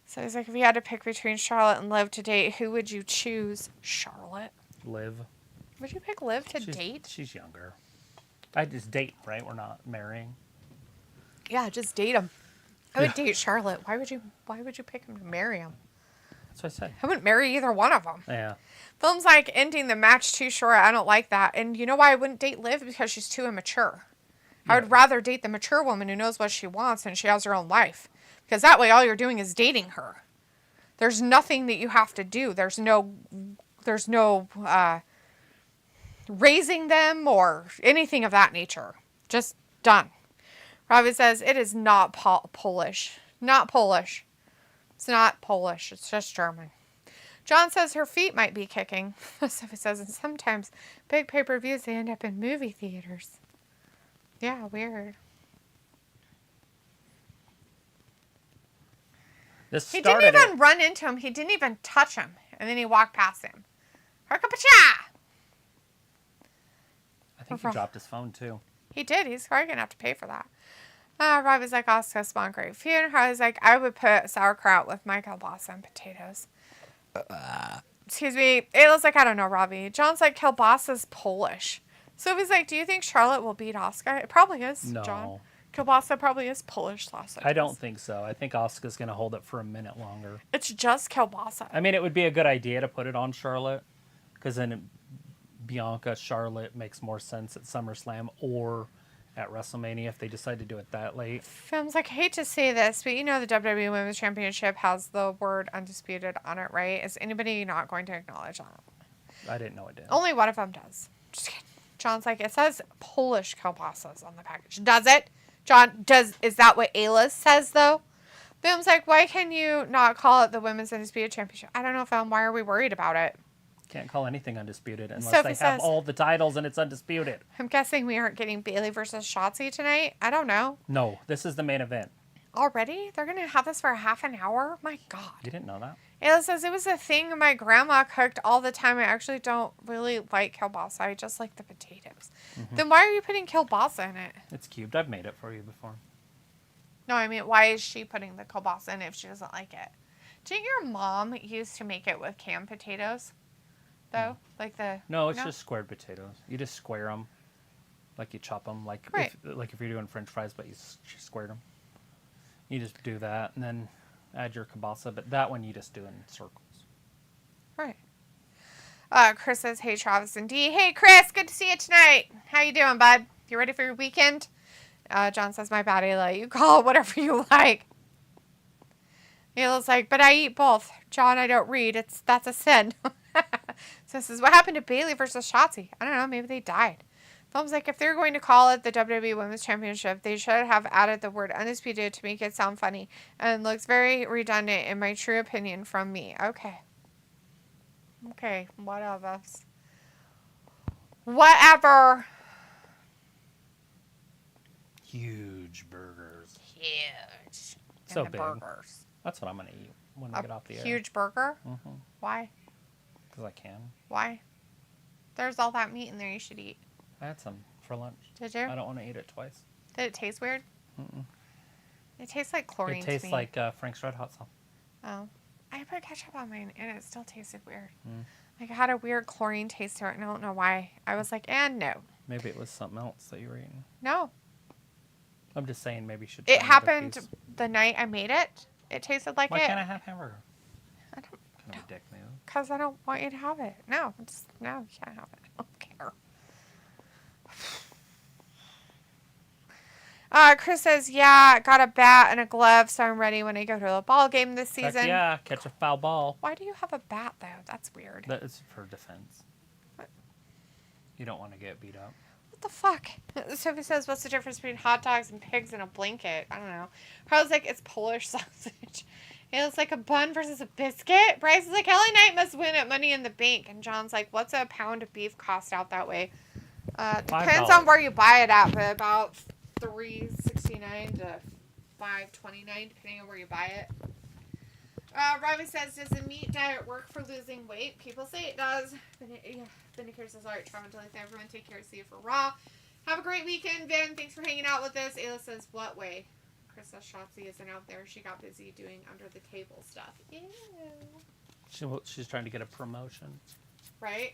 So he's like, if you had to pick between Charlotte and Liv to date, who would you choose? Charlotte. Liv. Would you pick Liv to date? She's younger. I just date, right? We're not marrying. Yeah, just date him. I would date Charlotte. Why would you pick him to marry him? That's what I said. I wouldn't marry either one of them. Yeah. Film's like, ending the match too short. I don't like that. And you know why I wouldn't date Liv? Because she's too immature. I would rather date the mature woman who knows what she wants and she has her own life. Because that way all you're doing is dating her. There's nothing that you have to do. There's no raising them or anything of that nature. Just done. Robbie says, it is not Polish. Not Polish. It's not Polish. It's just German. John says her feet might be kicking. Sophie says, and sometimes big pay-per-views, they end up in movie theaters. Yeah, weird. He didn't even run into him. He didn't even touch him. And then he walked past him. Harkapacha! I think he dropped his phone, too. He did. He's probably going to have to pay for that. Robbie's like, Asuka spawn great feud. Harley's like, I would put sauerkraut with my kielbasa and potatoes. Excuse me. Ayla's like, I don't know, Robbie. John's like, kielbasa's Polish. Sophie's like, do you think Charlotte will beat Asuka? It probably is, No. John. Kielbasa probably is Polish sausage. I don't think so. I think Asuka's going to hold it for a minute longer. It's just kielbasa. I mean, it would be a good idea to put it on Charlotte, because then Bianca, Charlotte makes more sense at SummerSlam or at WrestleMania if they decide to do it that late. Films like, I hate to say this, but you know the WWE Women's Championship has the word undisputed on it, right? Is anybody not going to acknowledge that? I didn't know it did. Only one of them does. Just kidding. John's like, it says Polish kielbasas on the package. Does it? John, is that what Ayla says, though? Film's like, why can you not call it the Women's Undisputed Championship? I don't know, Film. Why are we worried about it? Can't call anything undisputed unless Sophie they have says- all the titles and it's undisputed. I'm guessing we aren't getting Bailey versus Shotzi tonight. I don't know. No, this is the main event. Already? They're going to have this for a half an hour? My God. You didn't know that? Ayla says, it was a thing my grandma cooked all the time. I actually don't really like kielbasa. I just like the potatoes. Then why are you putting kielbasa in it? It's cubed. I've made it for you before. No, I mean, why is she putting the kielbasa in it if she doesn't like it? Didn't your mom used to make it with canned potatoes? Though? Like the... No, it's just squared potatoes. You just square them. Like you chop them. Like, Right. if you're doing french fries, but you squared them. You just do that and then add your kielbasa. But that one you just do in circles. Right. Chris says, hey, Travis and Dee. Hey, Chris, good to see you tonight. How you doing, bud? You ready for your weekend? John says, my bad, Ayla. You call it whatever you like. Ayla's like, but I eat both. John, I don't read. That's a sin. So this is what happened to Bailey versus Shotzi. I don't know. Maybe they died. Film's like, if they're going to call it the WWE Women's Championship, they should have added the word undisputed to make it sound funny. And looks very redundant in my true opinion from me. Okay. Okay. Whatever. Whatever. Huge burgers. Huge. So And the big. burgers. That's what I'm going to eat when we get off the air. Huge burger? Mm-hmm. Why? Because I can. Why? There's all that meat in there you should eat. I had some for lunch. Did you? I don't want to eat it twice. Did it taste weird? Mm-mm. It tastes like chlorine It tastes to me. like Frank's Red Hot Sauce. Oh. I put ketchup on mine and it still tasted weird. Mm. Like it had a weird chlorine taste to it and I don't know why. I was like, and no. Maybe it was something else that you were eating. No. I'm just saying maybe you should It try another happened piece. the night I made it. It tasted like Why it. can't I have hamburger? I don't, Kind of a dick move. because I don't want you to have it. No, no, you can't have it. I don't care. Chris says, yeah, got a bat and a glove, so I'm ready when I go to the ball game this Heck season. yeah, catch a foul ball. Why do you have a bat, though? That's weird. That is for defense. What? You don't want to get beat up. What the fuck? Sophie says, what's the difference between hot dogs and pigs in a blanket? I don't know. Harley's like, it's Polish sausage. It's like a bun versus a biscuit. Bryce is like, LA Knight must win at Money in the Bank. And John's like, what's a pound of beef cost out that way? Depends on where you buy it at, but about $3.69 to $5.29, depending on where you buy it. Robbie says, does the meat diet work for losing weight? People say it does. Vindicator says, all right, trauma until everyone take care. See you for Raw. Have a great weekend, Vin. Thanks for hanging out with us. Ayla says, what way? Chris says Shotzi isn't out there. She got busy doing under the table stuff. Ew. She's trying to get a promotion. Right?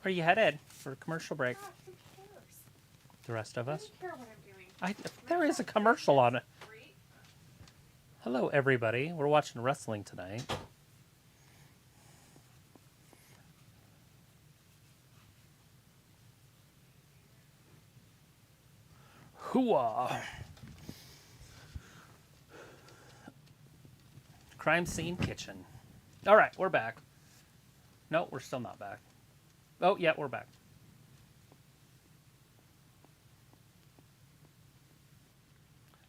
Where are you headed for a commercial break? God, who cares? The rest of I us? don't care what I'm doing. There is a commercial on it. Great. Hello, everybody. We're watching wrestling tonight. Hooah! Crime scene kitchen. All right, we're back. No, we're still not back. Oh, yeah, we're back.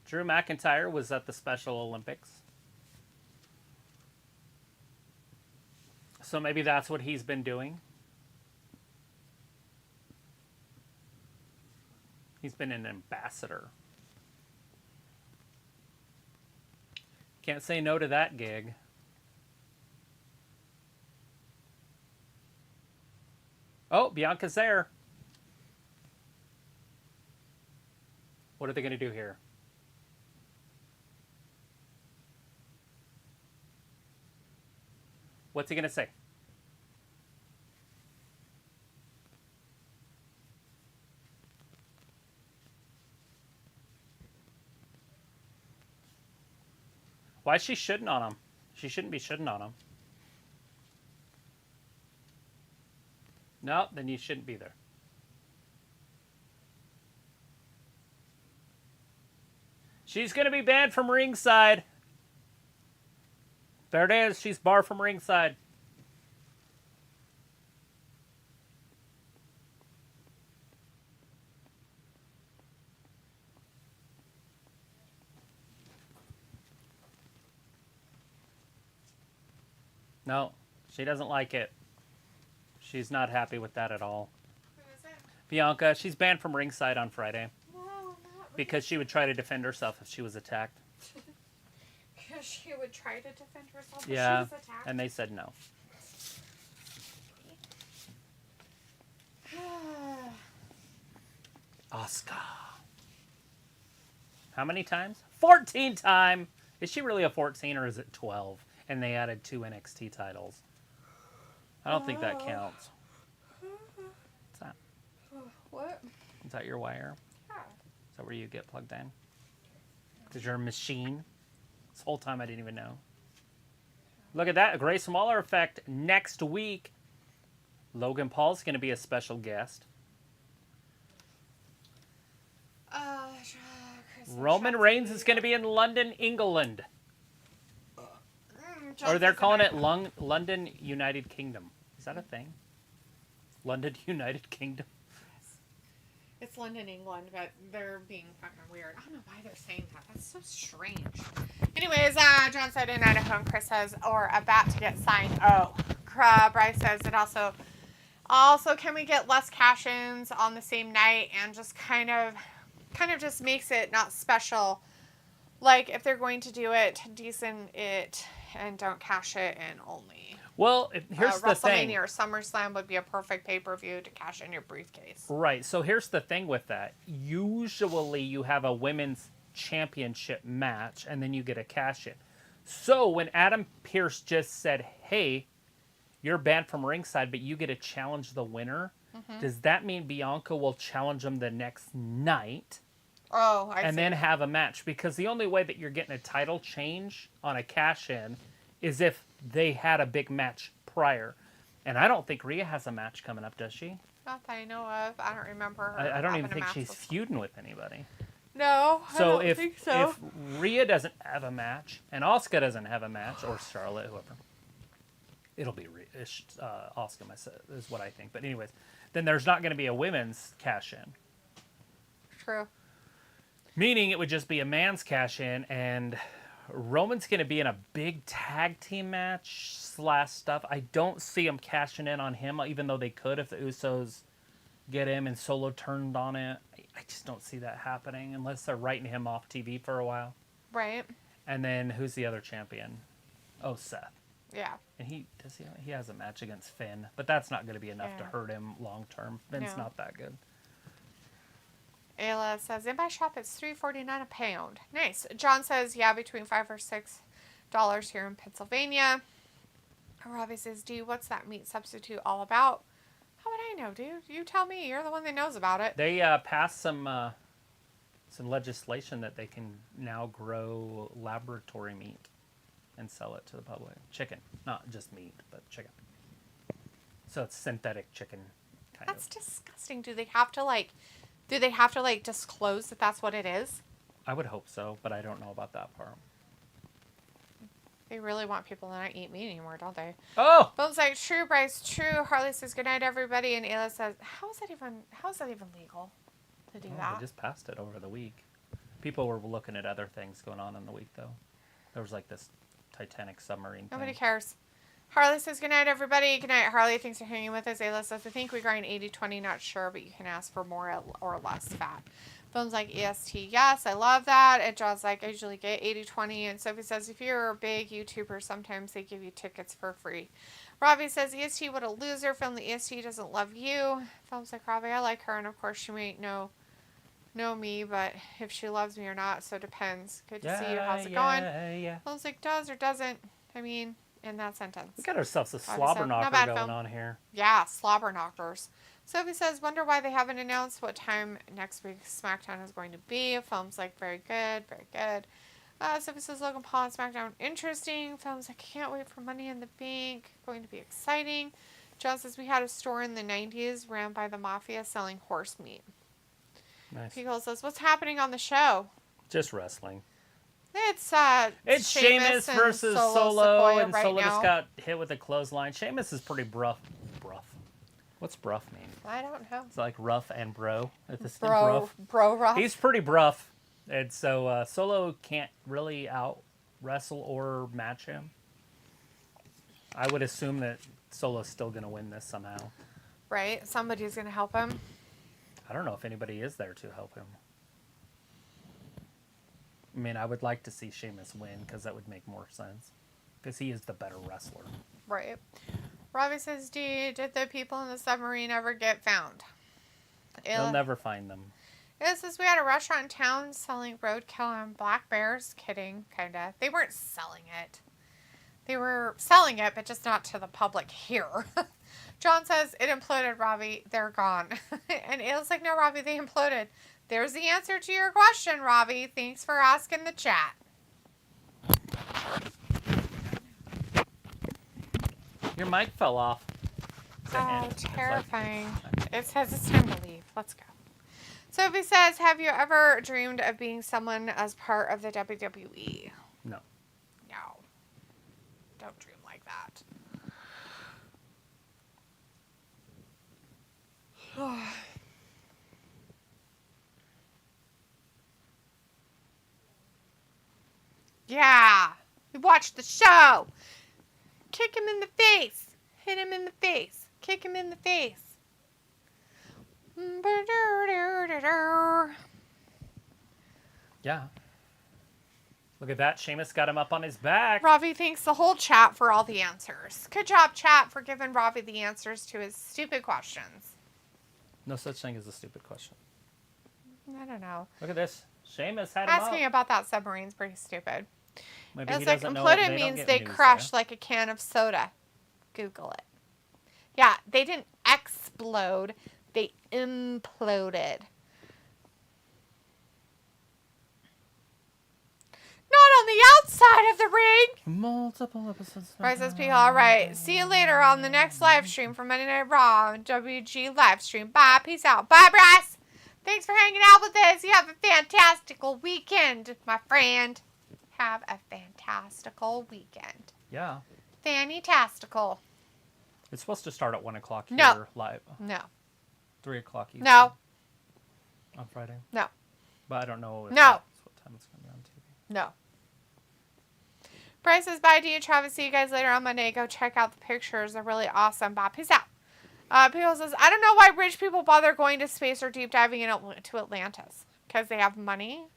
Drew McIntyre was at the Special Olympics. So maybe that's what he's been doing. He's been an ambassador. Can't say no to that gig. Oh, Bianca's there. What are they going to do here? What's he going to say? Why is she shitting on him? She shouldn't be shitting on him. No, then you shouldn't be there. She's going to be banned from ringside. There it is. She's barred from ringside. No, she doesn't like it. She's not happy with that at all. Who is it? Bianca, she's banned from ringside on Friday No, not because she would try to defend herself if she was attacked. Because she would try to defend herself if Yeah, she was attacked. and they said no. Asuka. How many times? 14 times. Is she really a 14 or is it 12? And they added 2 NXT titles. I don't think that counts. What's that? What? Is that your wire? Yeah. Is that where you get plugged in? Because you're a machine. This whole time I didn't even know. Look at that. A Grace Waller effect next week. Logan Paul's going to be a special guest. Roman Reigns is going to be in London, England. Or they're calling it London United Kingdom. Is that a thing? London United Kingdom? It's London, England, but they're being fucking weird. I don't know why they're saying that. That's so strange. Anyways, John said in Idaho, and Chris says, or about to get signed. Oh, Bryce says it also, can we get less cash-ins on the same night and just kind of just makes it not special. Like, if they're going to do it, decent it, and don't cash it in only. Well, here's the thing. WrestleMania or SummerSlam would be a perfect pay-per-view to cash in your briefcase. Right. So here's the thing with that. Usually you have a women's championship match, and then you get a cash-in. So when Adam Pearce just said, hey, you're banned from ringside, but you get to challenge the winner, does that mean Bianca will challenge him the next night? Oh, I see. And then have a match? Because the only way that you're getting a title change on a cash-in is if they had a big match prior. And I don't think Rhea has a match coming up, does she? Not that I know of. I don't remember her. I don't even having a think match she's before. feuding with anybody. No, I don't think so. If Rhea doesn't have a match, and Asuka doesn't have a match, or Charlotte, whoever, it'll be Asuka, is what I think. But anyways, then there's not going to be a women's cash-in. True. Meaning it would just be a man's cash-in, and Roman's going to be in a big tag team match / stuff. I don't see him cashing in on him, even though they could if the Usos get him and Solo turned on it. I just don't see that happening unless they're writing him off TV for a while. Right. And then who's the other champion? Oh, Seth. Yeah. And he has a match against Finn, but that's not going to be enough to hurt him long term. Finn's not that good. Ayla says, in my shop it's $3.49 a pound. Nice. John says, yeah, between $5 or $6 here in Pennsylvania. Robbie says, dude, what's that meat substitute all about? How would I know, dude? You tell me. You're the one that knows about it. They passed some legislation that they can now grow laboratory meat and sell it to the public. Chicken, not just meat, but chicken. So it's synthetic chicken, kind That's of. disgusting. Do they have to disclose that that's what it is? I would hope so, but I don't know about that part. They really want people to not eat meat anymore, don't they? Oh! Boom's like, true, Bryce, true. Harley says, good night, everybody. And Ayla says, how is that even legal to do that? They just passed it over the week. People were looking at other things going on in the week, though. There was like this Titanic submarine Nobody thing. cares. Harley says, good night, everybody. Good night, Harley. Thanks for hanging with us. Ayla says, I think we grind 80-20, not sure, but you can ask for more or less fat. Boom's like, EST, yes, I love that. And John's like, I usually get 80-20. And Sophie says, if you're a big YouTuber, sometimes they give you tickets for free. Robbie says, EST, what a loser. Film the EST doesn't love you. Film's like, Robbie, I like her. And of course, she might know me, but if she loves me or not, so it depends. Good to see you. How's it going? Yeah. Film's like, does or doesn't. I mean, in that sentence. We got ourselves a Robbie slobber said, knocker "Not bad, going film." on here. Yeah, slobber knockers. Sophie says, wonder why they haven't announced what time next week's SmackDown is going to be. Film's like, very good, very good. Sophie says, Logan Paul and SmackDown, interesting. Film's like, can't wait for Money in the Bank. Going to be exciting. John says, we had a store in the 90s ran by the Mafia selling horse meat. Nice. Pico says, what's happening on the show? Just wrestling. It's Sheamus and versus Solo, Sequoia and right Solo now. just got hit with a clothesline. Sheamus is pretty bruff. What's bruff mean? I don't know. It's like rough and bro at the same Bro rough. He's pretty bruff, and so Solo can't really out wrestle or match him. I would assume that Solo's still going to win this somehow. Right? Somebody's going to help him. I don't know if anybody is there to help him. I mean, I would like to see Sheamus win because that would make more sense. Because he is the better wrestler. Right. Robbie says, did the people in the submarine ever get found? They'll never find them. It says we had a restaurant in town selling roadkill and black bears. Kidding, kind of. They weren't selling it. They were selling it, but just not to the public here. John says, it imploded, Robbie. They're gone. And Ayla's like, no, Robbie, they imploded. There's the answer to your question, Robbie. Thanks for asking the chat. Your mic fell off. Oh, terrifying. It says it's time to leave. Let's go. Sophie says, have you ever dreamed of being someone as part of the WWE? No. No. Don't dream like that. Yeah. We watched the show. Kick him in the face. Hit him in the face. Kick him in the face. Yeah. Look at that. Sheamus got him up on his back. Ravi thanks the whole chat for all the answers. Good job, chat, for giving Ravi the answers to his stupid questions. No such thing as a stupid question. I don't know. Look at this. Sheamus had him up. Asking about that submarine's pretty stupid. Maybe It's he like doesn't know imploded they don't means get they news crushed there. like a can of soda. Google it. Yeah, they didn't explode. They imploded. Not on the outside of the ring. Multiple episodes. Right, says P. All right. See you later on the next live stream for Monday Night Raw on WG live stream. Bye. Peace out. Bye, Bryce. Thanks for hanging out with us. You have a fantastical weekend, my friend. Have a fantastical weekend. Yeah. Fanny-tastical. It's supposed to start at 1 o'clock here No. live. No. 3 o'clock Eastern. No. On Friday. No. But I don't know if No. that's what time it's going to be on TV. No. Bryce says, bye to you, Travis. See you guys later on Monday. Go check out the pictures. They're really awesome. Bye. Peace out. People says, I don't know why rich people bother going to space or deep diving to Atlantis. Because they have money.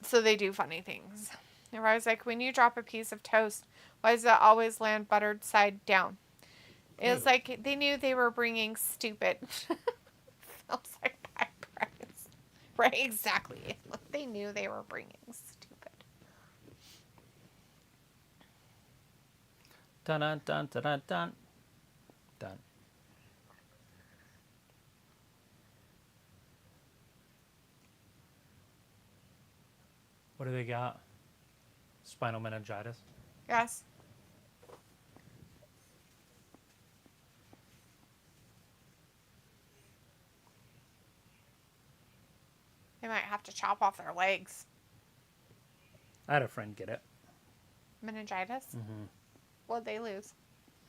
So they do funny things. And I was like, when you drop a piece of toast, why does it always land buttered side down? It was like they knew they were bringing stupid. Feels like bye, Bryce. Right, exactly. They knew they were bringing stupid. Dun dun dun dun dun dun. Done. What do they got? Spinal meningitis. Yes. They might have to chop off their legs. I had a friend get it. Meningitis? Mm-hmm. What'd they lose?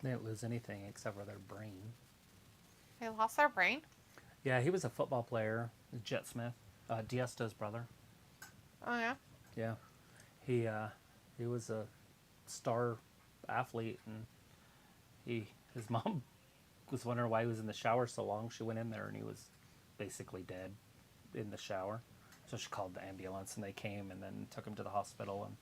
They didn't lose anything except for their brain. They lost their brain? Yeah, he was a football player, Jet Smith, Diesta's brother. Oh, yeah? Yeah, he was a star athlete, and his mom was wondering why he was in the shower so long. She went in there, and he was basically dead in the shower. So she called the ambulance, and they came and then took him to the hospital, and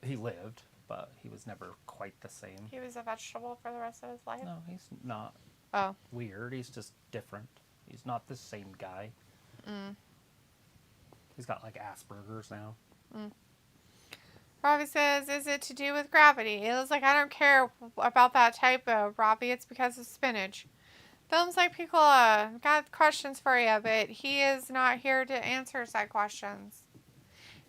he lived, but he was never quite the same. He was a vegetable for the rest of his life? No, he's not Oh. weird. He's just different. He's not the same guy. Mm. He's got like Asperger's now. Mm. Robbie says, is it to do with gravity? It looks like I don't care about that typo, Robbie. It's because of spinach. Films like people got questions for you, but he is not here to answer side questions.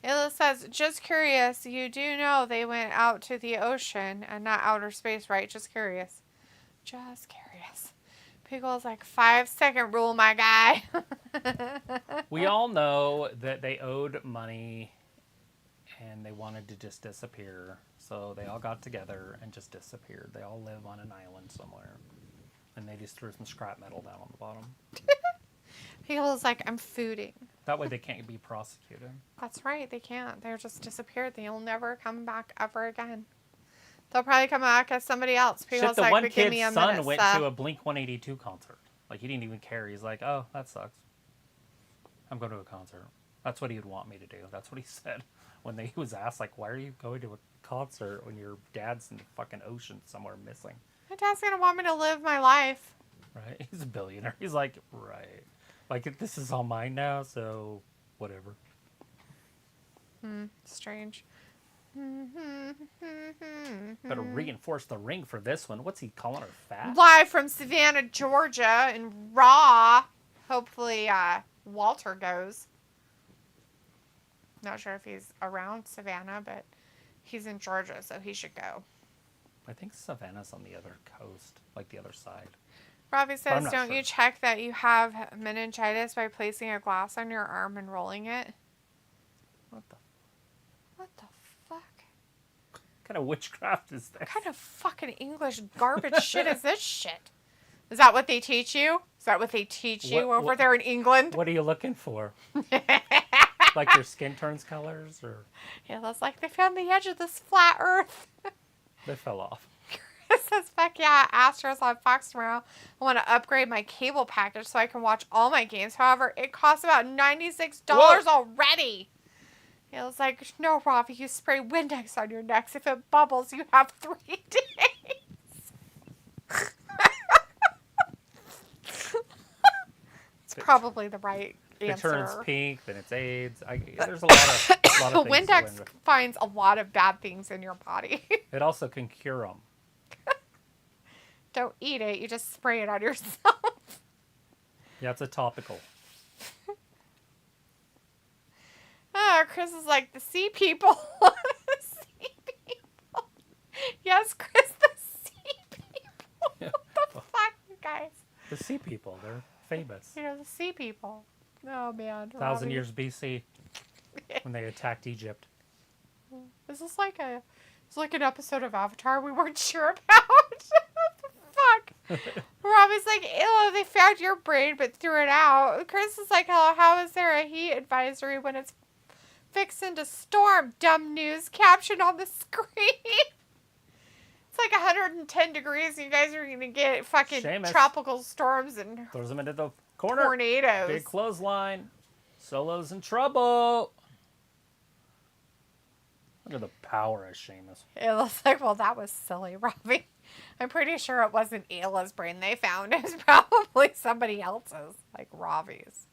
It says, just curious, you do know they went out to the ocean and not outer space, right? Just curious. Just curious. Pickle's like 5-second rule, my guy. We all know that they owed money and they wanted to just disappear. So they all got together and just disappeared. They all live on an island somewhere. And they just threw some scrap metal down on the bottom. Pickle's like, I'm fooding. That way they can't be prosecuted. That's right, they can't. They're just disappeared. They'll never come back ever again. They'll probably come back as somebody else. People's Shit, the like, one but give me kid's a son minute, went Seth. to a Blink-182 concert. Like, he didn't even care. He's like, oh, that sucks. I'm going to a concert. That's what he would want me to do. That's what he said when he was asked, like, why are you going to a concert when your dad's in the fucking ocean somewhere missing? My dad's going to want me to live my life. Right? He's a billionaire. He's like, right. Like, this is all mine now, so whatever. Strange. Better reinforce the ring for this one. What's he calling her, fat? Live from Savannah, Georgia, in Raw. Hopefully, Walter goes. Not sure if he's around Savannah, but he's in Georgia, so he should go. I think Savannah's on the other coast, like the other side. Robbie says, don't sure. you check that you have meningitis by placing a glass on your arm and rolling it? What the fuck? kind of witchcraft is this? What kind of fucking English garbage shit is this shit? Is that what they teach you? Is that what they teach you over there in England? What are you looking for? Like your skin turns colors, or Yeah, that's like they found the edge of this flat earth. they fell off. It says, fuck yeah, Astros on Fox tomorrow. I want to upgrade my cable package so I can watch all my games. However, it costs about $96 already. It was like, no, Robbie, you spray Windex on your necks. If it bubbles, you have 3 days. It's probably the right answer. It turns pink, then it's AIDS. There's a lot of things. Windex finds a lot of bad things in your body. It also can cure them. Don't eat it. You just spray it on yourself. Yeah, it's a topical. Chris is like, the sea people. The sea people. Yes, Chris, the sea people. Yeah. What the fuck, you guys? The sea people, they're famous. You know, the sea people. Oh, man. 1,000 years BC, when they attacked Egypt. Is this like an episode of Avatar we weren't sure about? What the fuck? Robbie's like, ew, they found your brain but threw it out. Chris is like, oh, how is there a heat advisory when it's fixing to storm? Dumb news caption on the screen. It's like 110 degrees and you guys are going to get fucking tropical storms and throws them into the corner. Tornadoes. Big clothesline. Solo's in trouble. Look at the power of Sheamus. It looks like, well, that was silly, Robbie. I'm pretty sure it wasn't Ayla's brain they found. It was probably somebody else's, like Robbie's.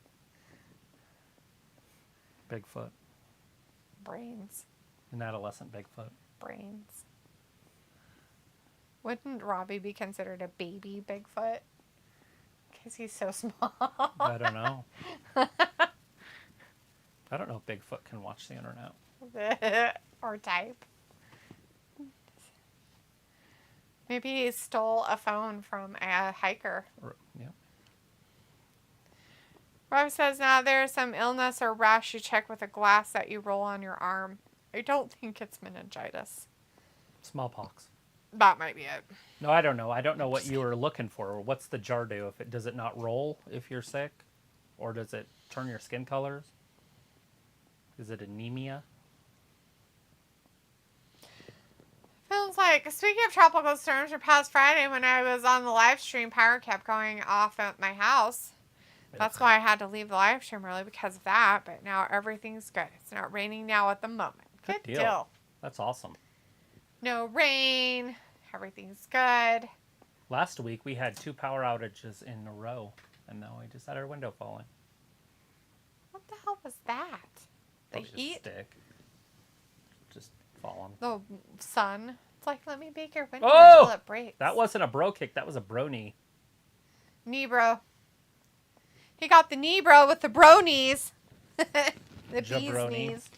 Bigfoot. Brains. An adolescent Bigfoot. Brains. Wouldn't Robbie be considered a baby Bigfoot? Because he's so small. I don't know. I don't know if Bigfoot can watch the internet. Or type. Maybe he stole a phone from a hiker. Yeah. Rob says, now there's some illness or rash you check with a glass that you roll on your arm. I don't think it's meningitis. Smallpox. That might be it. No, I don't know. I don't know what you were looking for. What's the jar do? Does it not roll if you're sick? Or does it turn your skin colors? Is it anemia? Feels like, speaking of tropical storms, for past Friday when I was on the live stream, power kept going off at my house. That's why I had to leave the live stream early because of that. But now everything's good. It's not raining now at the moment. Good deal. That's awesome. No rain. Everything's good. Last week we had 2 power outages in a row. And now we just had our window falling. What the hell was that? The heat? Stick. Just falling. The sun. It's like, let me bake your window until it breaks. That wasn't a bro kick. That was a bro knee. Knee bro. He got the knee bro with the bro knees. The bee's knees.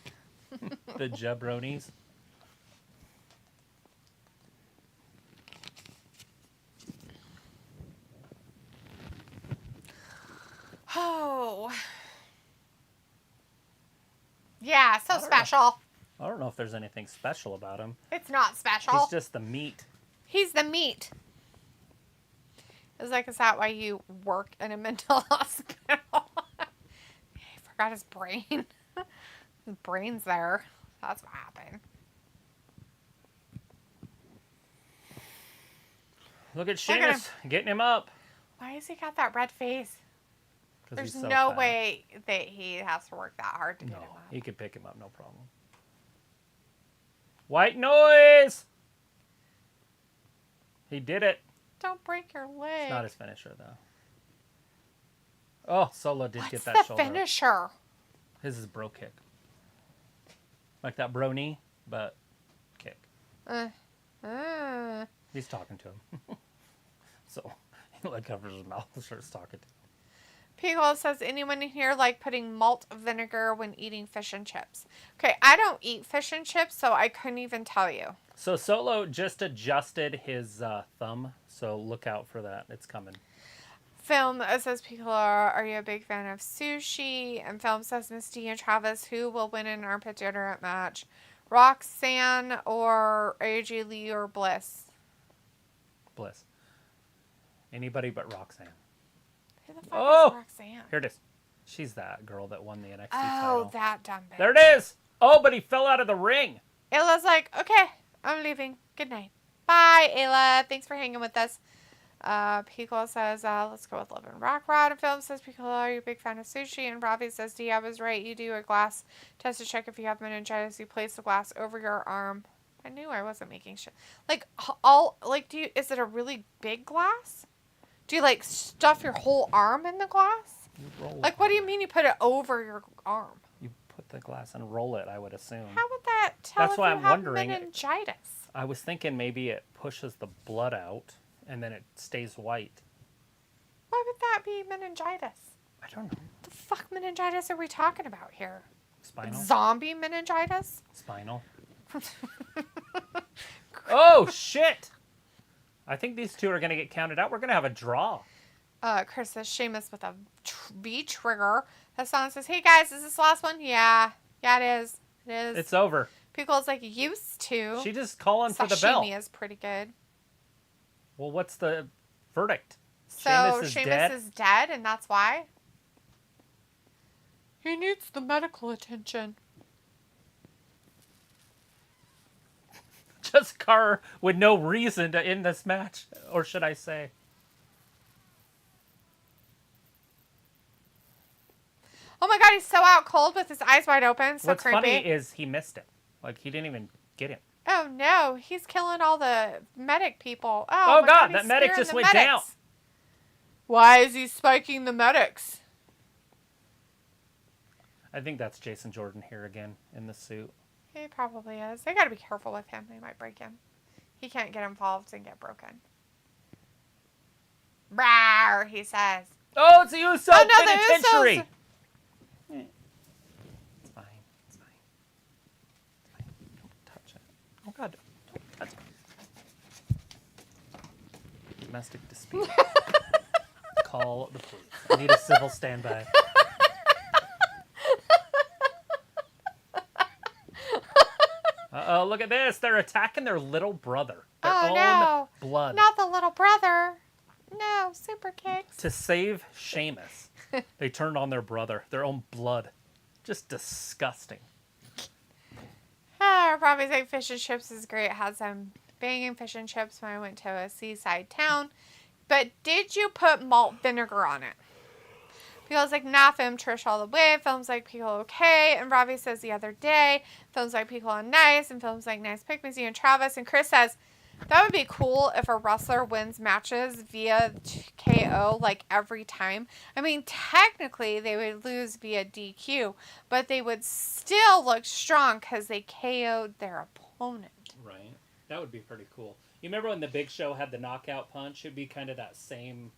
The jabronies. Oh. Yeah, so special. I don't know if there's anything special about him. It's not special. He's just the meat. He's the meat. It's like, is that why you work in a mental hospital? I forgot his brain. His brain's there. That's what happened. Look at Look Sheamus getting him up. Why has he got that red face? 'Cause There's he's so no fat. way that he has to work that hard to get No, him up. he could pick him up, no problem. White noise! He did it. Don't break your leg. It's not his finisher, though. Oh, Solo did get that What's the shoulder. finisher? His is bro kick. Like that bro knee, but kick. He's talking to him. So he like covers his mouth and starts talking to him. Pickle says, anyone in here like putting malt vinegar when eating fish and chips? Okay, I don't eat fish and chips, so I couldn't even tell you. So Solo just adjusted his thumb, so look out for that. It's coming. Film says, Pickle, are you a big fan of sushi? And Film says, Miss D and Travis, who will win an armpit deodorant match? Roxanne or AJ Lee or Bliss? Bliss. Anybody but Roxanne. Who the fuck Oh! is Roxanne? Here it is. She's that girl that won the NXT Oh, title. that dumb bitch. There it is! Oh, but he fell out of the ring. Ayla's like, okay, I'm leaving. Good night. Bye, Ayla. Thanks for hanging with us. Pickle says, let's go with Love and Rock Rod. And Film says, Pickle, are you a big fan of sushi? And Ravi says, D, I was right. You do a glass test to check if you have meningitis. You place the glass over your arm. I knew I wasn't making shit. Like, is it a really big glass? Do you, like, stuff your whole arm in the glass? You roll Like, it. what do you mean you put it over your arm? You put the glass and roll it, I would assume. How would that tell That's if why you I'm have wondering. meningitis? I was thinking maybe it pushes the blood out and then it stays white. Why would that be meningitis? I don't know. The fuck meningitis are we talking about here? Spinal? Zombie meningitis? Spinal. Oh, shit! I think these two are going to get counted out. We're going to have a draw. Chris says, Sheamus with a V trigger. Hassan says, hey guys, is this the last one? Yeah. Yeah, it is. It is. It's over. Pickle's like, used to. She just calling for the bell. Sashimi is pretty good. Well, what's the verdict? So Sheamus is dead, and that's why? He needs the medical attention. Just Carr with no reason to end this match, or should I say? Oh my god, he's so out cold with his eyes wide open. So What's creepy. funny is he missed it. Like, he didn't even get him. Oh no, he's killing all the medic people. Oh my God, he's that medic scaring just the went down. medics. Why is he spiking the medics? I think that's Jason Jordan here again in the suit. He probably is. They gotta be careful with him. They might break him. He can't get involved and get broken. Rawr, he says. Oh, it's the Uso Oh, no, the penitentiary. Usos. It's fine. It's fine. It's fine. Don't touch it. Oh, God. Don't touch it. Domestic dispute. Call the police. I need a civil standby. Uh-oh, look at this. They're attacking their little brother. Their own blood. Not the little brother. No, super kicks. To save Sheamus, they turned on their brother. Their own blood. Just disgusting. Probably say fish and chips is great. Had some banging fish and chips when I went to a seaside town. But did you put malt vinegar on it? Pickle's like, nah, Film, Trish all the way. Film's like, Pickle, okay. And Ravi says the other day. Film's like, Pickle on nice. And Film's like, nice pick, Missy and Travis. And Chris says, that would be cool if a wrestler wins matches via KO, like, every time. I mean, technically, they would lose via DQ. But they would still look strong because they KO'd their opponent. Right. That would be pretty cool. You remember when the Big Show had the knockout punch? It'd be kind of that same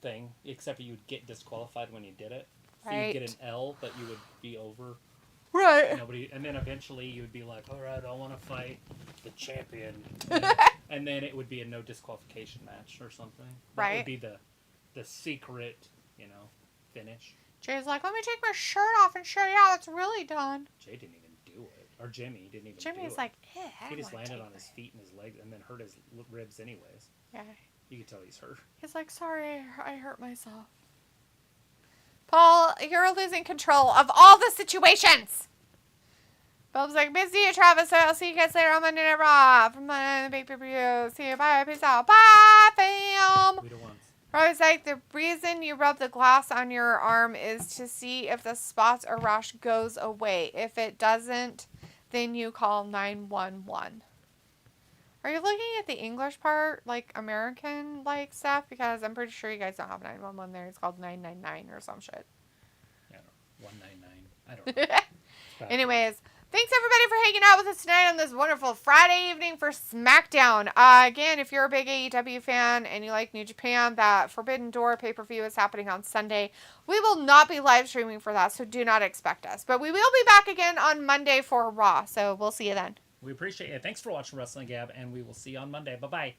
thing, except you would get disqualified when you did it. So Right. you'd get an L, but you would be over. Right. And then eventually you would be like, all right, I want to fight the champion. And then it would be a no disqualification match or something. That Right. would be the secret, finish. Jay's like, let me take my shirt off and show you how it's really done. Jay didn't even do it. Or Jimmy didn't even do it. Jimmy's like, I he don't just wanna landed take on his my-" feet and his legs and then hurt his ribs anyways. Yeah. You could tell he's hurt. He's like, sorry, I hurt myself. Paul, you're losing control of all the situations. Bob's like, miss you, Travis. So I'll see you guys later on Monday Night Raw. From Monday the big pay-per-view. See you. Bye. Peace out. Bye, fam. We don't want. Rob's like, the reason you rub the glass on your arm is to see if the spots or rash goes away. If it doesn't, then you call 911. Are you looking at the English part, like American like stuff? Because I'm pretty sure you guys don't have 911 there. It's called 999 or some shit. Yeah, 199. I don't know. Anyways, thanks everybody for hanging out with us tonight on this wonderful Friday evening for SmackDown. Again, if you're a big AEW fan and you like New Japan, that Forbidden Door pay-per-view is happening on Sunday. We will not be live streaming for that, so do not expect us. But we will be back again on Monday for Raw, so we'll see you then. We appreciate it. Thanks for watching Wrestling Gab, and we will see you on Monday. Bye-bye.